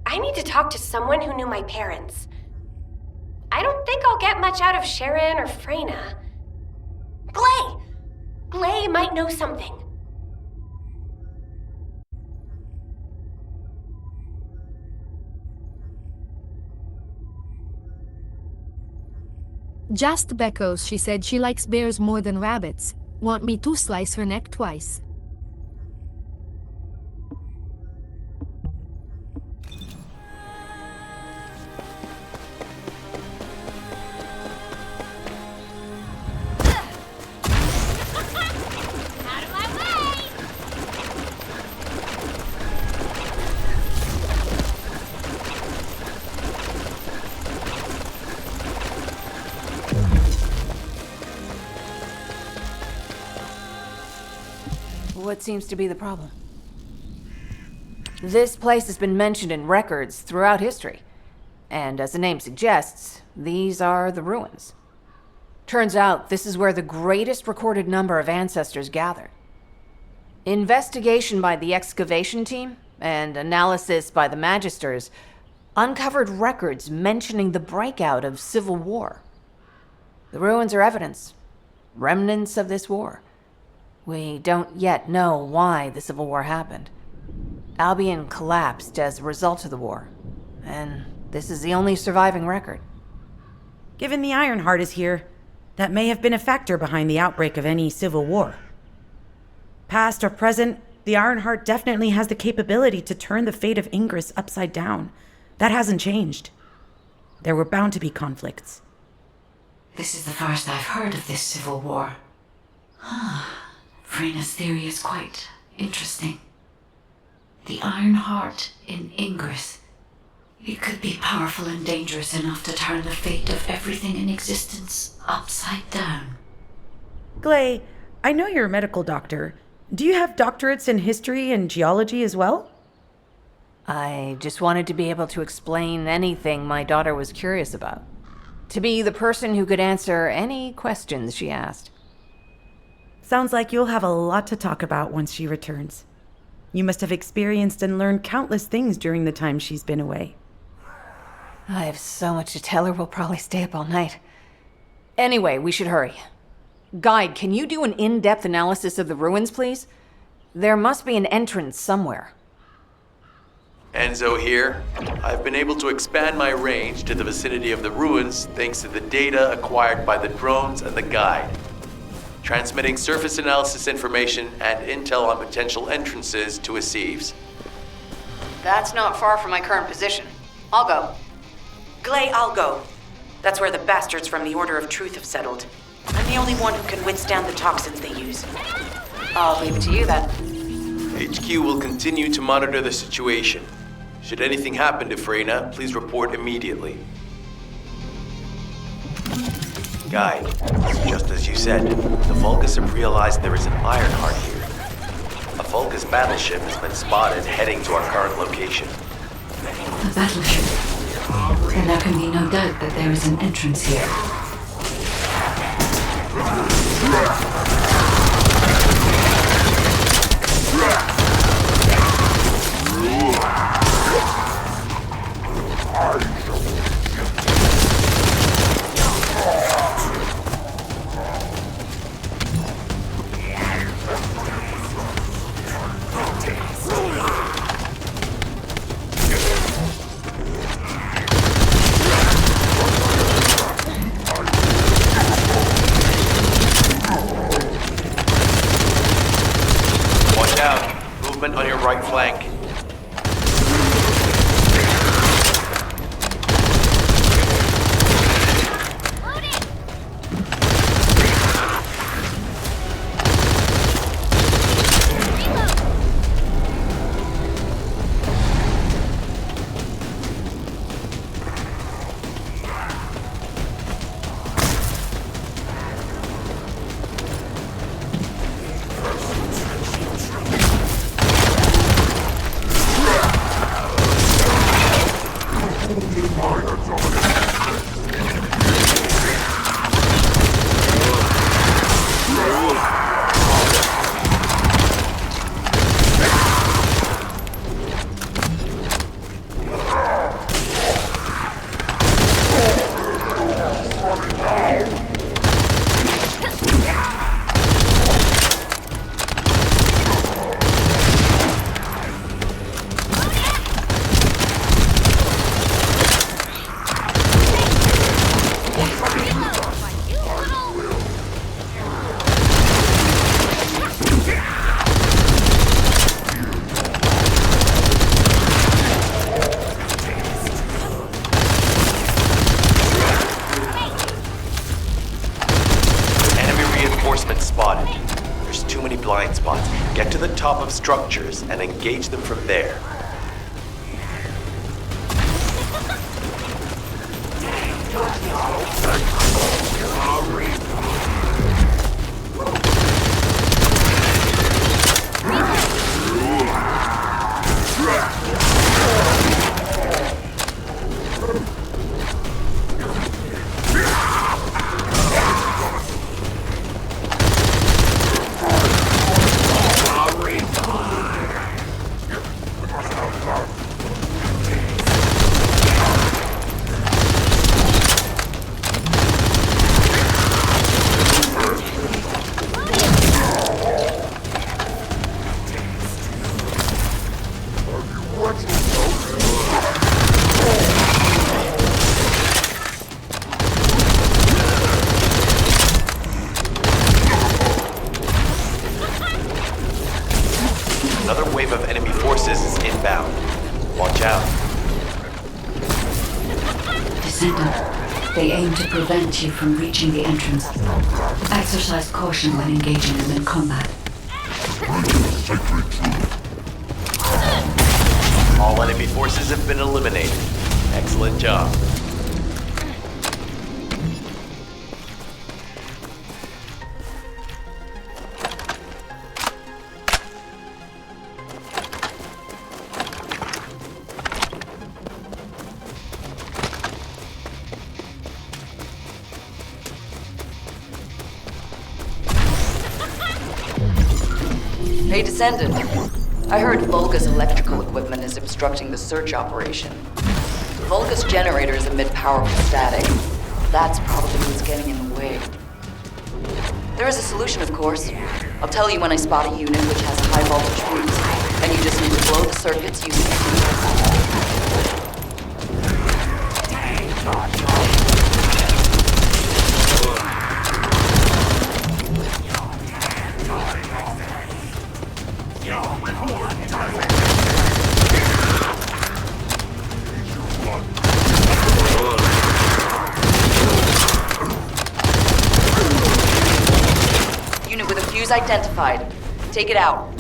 I need to talk to someone who knew my parents. I don't think I'll get much out of Sharon or Freyna. Glay! Glay might know something. Just Beckos, she said she likes bears more than rabbits. Want me to slice her neck twice? What seems to be the problem? This place has been mentioned in records throughout history. And as the name suggests, these are the ruins. Turns out this is where the greatest recorded number of ancestors gathered. Investigation by the excavation team and analysis by the magisters uncovered records mentioning the breakout of civil war. The ruins are evidence, remnants of this war. We don't yet know why the Civil War happened. Albion collapsed as a result of the war, and this is the only surviving record. Given the Ironheart is here, that may have been a factor behind the outbreak of any civil war. Past or present, the Ironheart definitely has the capability to turn the fate of Ingress upside down. That hasn't changed. There were bound to be conflicts. This is the first I've heard of this civil war. Freyna's theory is quite interesting. The Ironheart in Ingress. It could be powerful and dangerous enough to turn the fate of everything in existence upside down. Glay, I know you're a medical doctor. Do you have doctorates in history and geology as well? I just wanted to be able to explain anything my daughter was curious about. To be the person who could answer any questions she asked. Sounds like you'll have a lot to talk about once she returns. You must have experienced and learned countless things during the time she's been away. I have so much to tell her, we'll probably stay up all night. Anyway, we should hurry. Guide, can you do an in-depth analysis of the ruins, please? There must be an entrance somewhere. Enzo here. I've been able to expand my range to the vicinity of the ruins thanks to the data acquired by the drones and the guide. Transmitting surface analysis information and intel on potential entrances to Aceves. That's not far from my current position. I'll go. Glay, I'll go. That's where the bastards from the Order of Truth have settled. I'm the only one who can withstand the toxins they use. I'll leave it to you then. HQ will continue to monitor the situation. Should anything happen to Freyna, please report immediately. Guide, just as you said, the Vulgus have realized there is an Ironheart here. A Vulgus battleship has been spotted heading to our current location. A battleship? Then there can be no doubt that there is an entrance here. On your right flank. Get to the top of structures and engage them from there. Another wave of enemy forces is inbound. Watch out. Descendant, they aim to prevent you from reaching the entrance. Exercise caution when engaging them in combat. All enemy forces have been eliminated. Excellent job. Hey, Descendant. I heard Volga's electrical equipment is obstructing the search operation. Volga's generators emit powerful static. That's probably what's getting in the way. There is a solution, of course. I'll tell you when I spot a unit which has a high voltage fuse, and you just need to blow the circuits using Unit with a fuse identified. Take it out.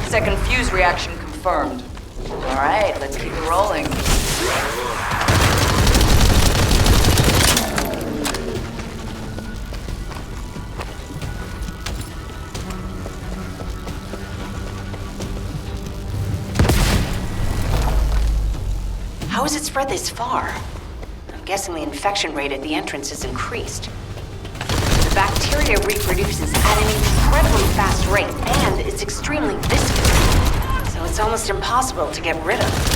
Second fuse reaction confirmed. All right, let's keep it rolling. How has it spread this far? I'm guessing the infection rate at the entrance has increased. The bacteria reproduces at an incredibly fast rate, and it's extremely viscous, so it's almost impossible to get rid of.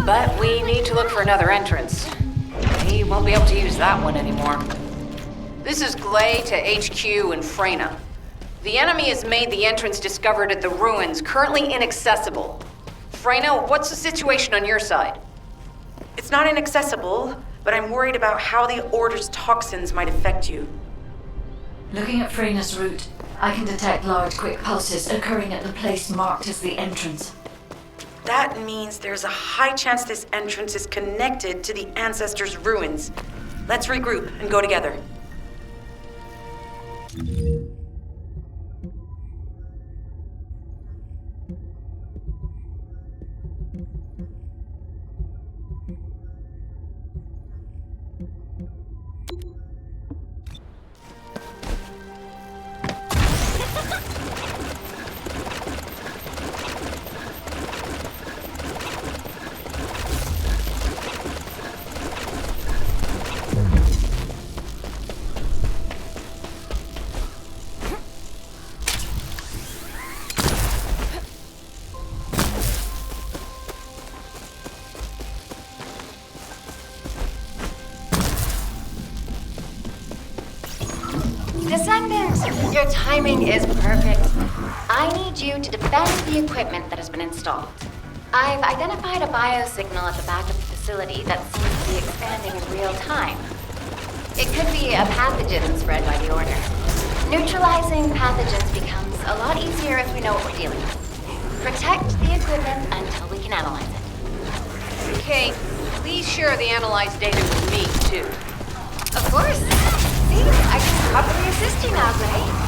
But we need to look for another entrance. We won't be able to use that one anymore. This is Glay to HQ in Freyna. The enemy has made the entrance discovered at the ruins currently inaccessible. Freyna, what's the situation on your side? It's not inaccessible, but I'm worried about how the Order's toxins might affect you. Looking at Freyna's route, I can detect large quick pulses occurring at the place marked as the entrance. That means there's a high chance this entrance is connected to the Ancestors' ruins. Let's regroup and go together. Your timing is perfect. I need you to defend the equipment that has been installed. I've identified a biosignal at the back of the facility that seems to be expanding in real time. It could be a pathogen spread by the Order. Neutralizing pathogens becomes a lot easier if we know what we're dealing with. Protect the equipment until we can analyze it. Kate, please share the analyzed data with me, too. Of course. See, I can properly assist you now, Gray.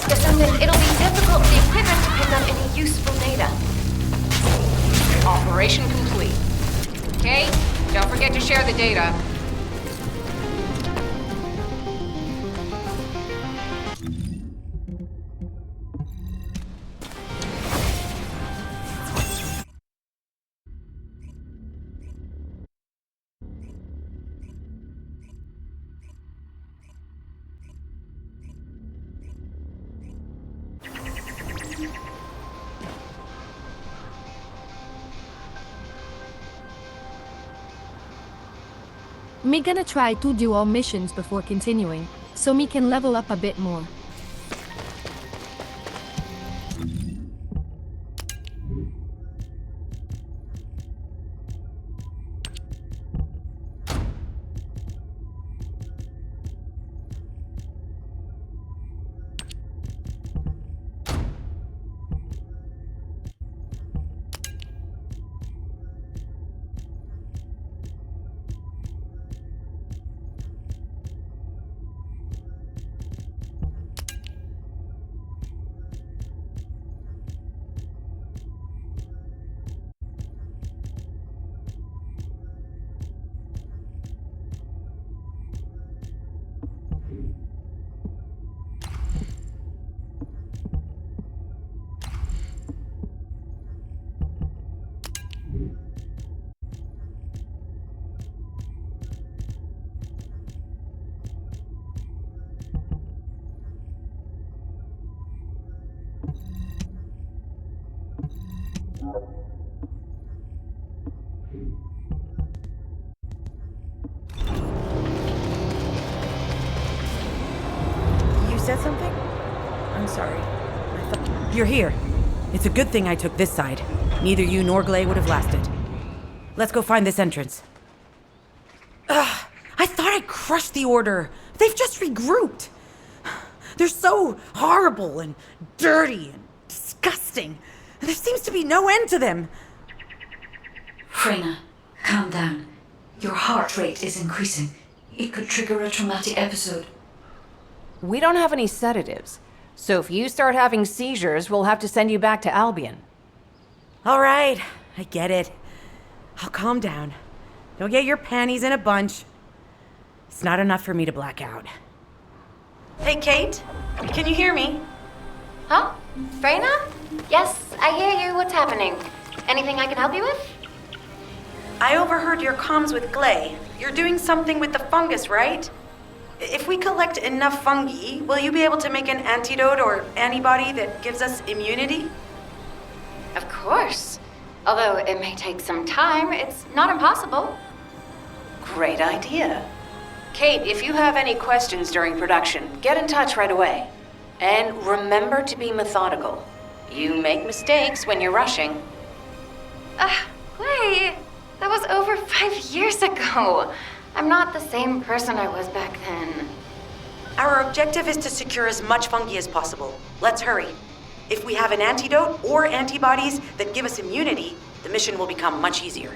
Descendant, it'll be difficult for the equipment to pick up any useful data. Operation complete. Kate, don't forget to share the data. Me gonna try to do all missions before continuing, so me can level up a bit more. Said something? I'm sorry. You're here. It's a good thing I took this side. Neither you nor Glay would have lasted. Let's go find this entrance. Ugh, I thought I crushed the Order. They've just regrouped. They're so horrible and dirty and disgusting. There seems to be no end to them. Freyna, calm down. Your heart rate is increasing. It could trigger a traumatic episode. We don't have any sedatives, so if you start having seizures, we'll have to send you back to Albion. All right, I get it. I'll calm down. Don't get your panties in a bunch. It's not enough for me to black out. Hey, Kate, can you hear me? Huh? Freyna? Yes, I hear you. What's happening? Anything I can help you with? I overheard your comms with Glay. You're doing something with the fungus, right? If we collect enough fungi, will you be able to make an antidote or antibody that gives us immunity? Of course. Although it may take some time, it's not impossible. Great idea. Kate, if you have any questions during production, get in touch right away. And remember to be methodical. You make mistakes when you're rushing. Glad Really? That was over 5 years ago. I'm not the same person I was back then. Our objective is to secure as much fungi as possible. Let's hurry. If we have an antidote or antibodies that give us immunity, the mission will become much easier.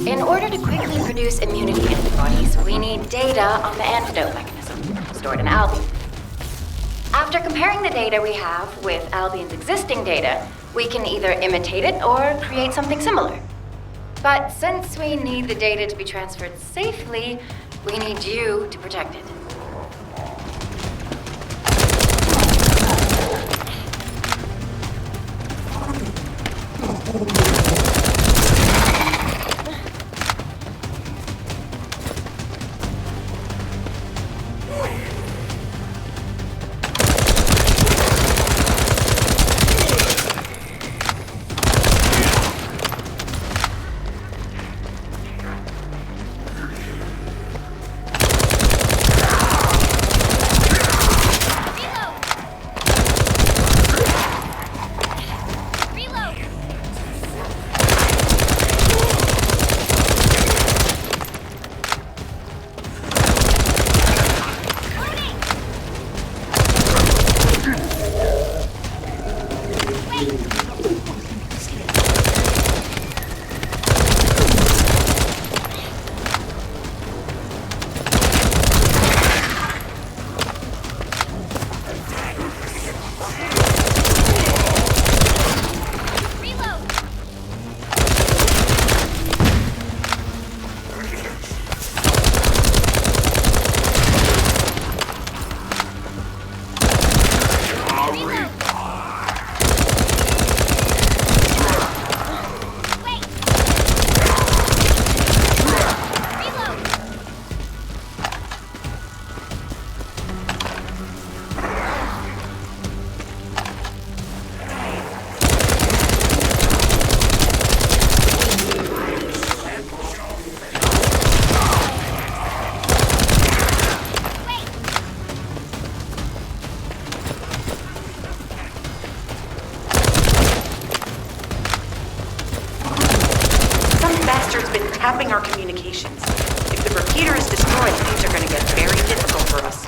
In order to quickly produce immunity antibodies, we need data on the antidote mechanism, stored in Albion. After comparing the data we have with Albion's existing data, we can either imitate it or create something similar. But since we need the data to be transferred safely, we need you to protect it. tapping our communications. If the repeater is destroyed, things are going to get very difficult for us.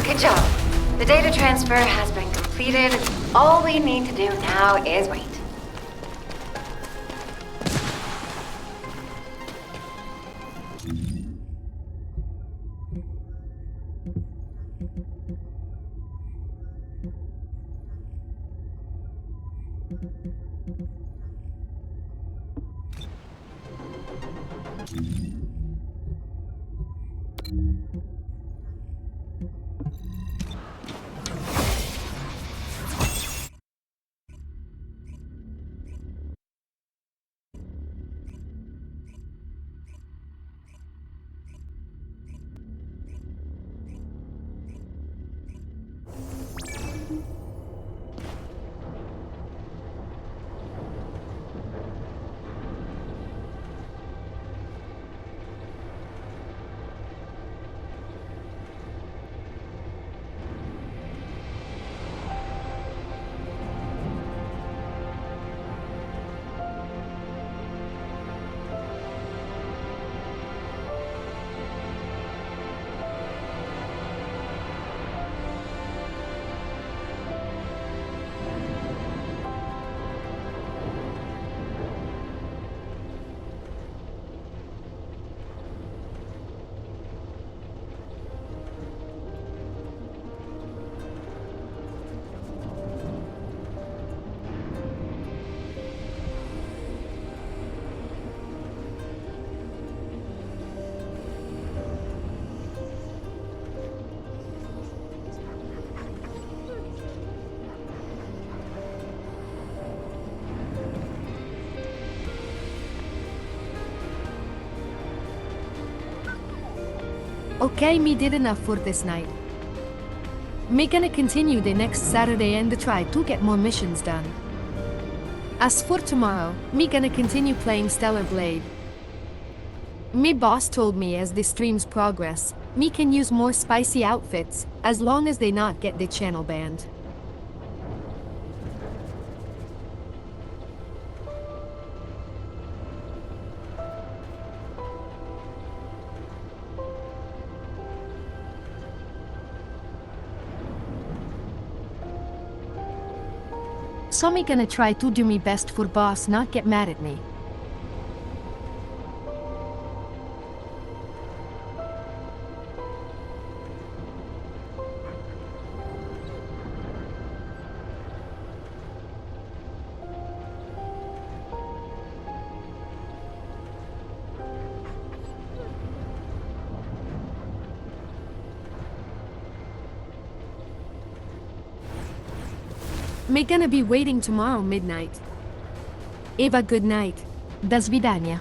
Good job. The data transfer has been completed. All we need to do now is wait. Okay, me did enough for this night. Me gonna continue the next Saturday and try to get more missions done. As for tomorrow, me gonna continue playing Stellar Blade. Me boss told me as the streams progress, me can use more spicy outfits, as long as they not get the channel banned. So me gonna try to do me best for boss not get mad at me. Me gonna be waiting tomorrow midnight. Eva, good night. До свидания.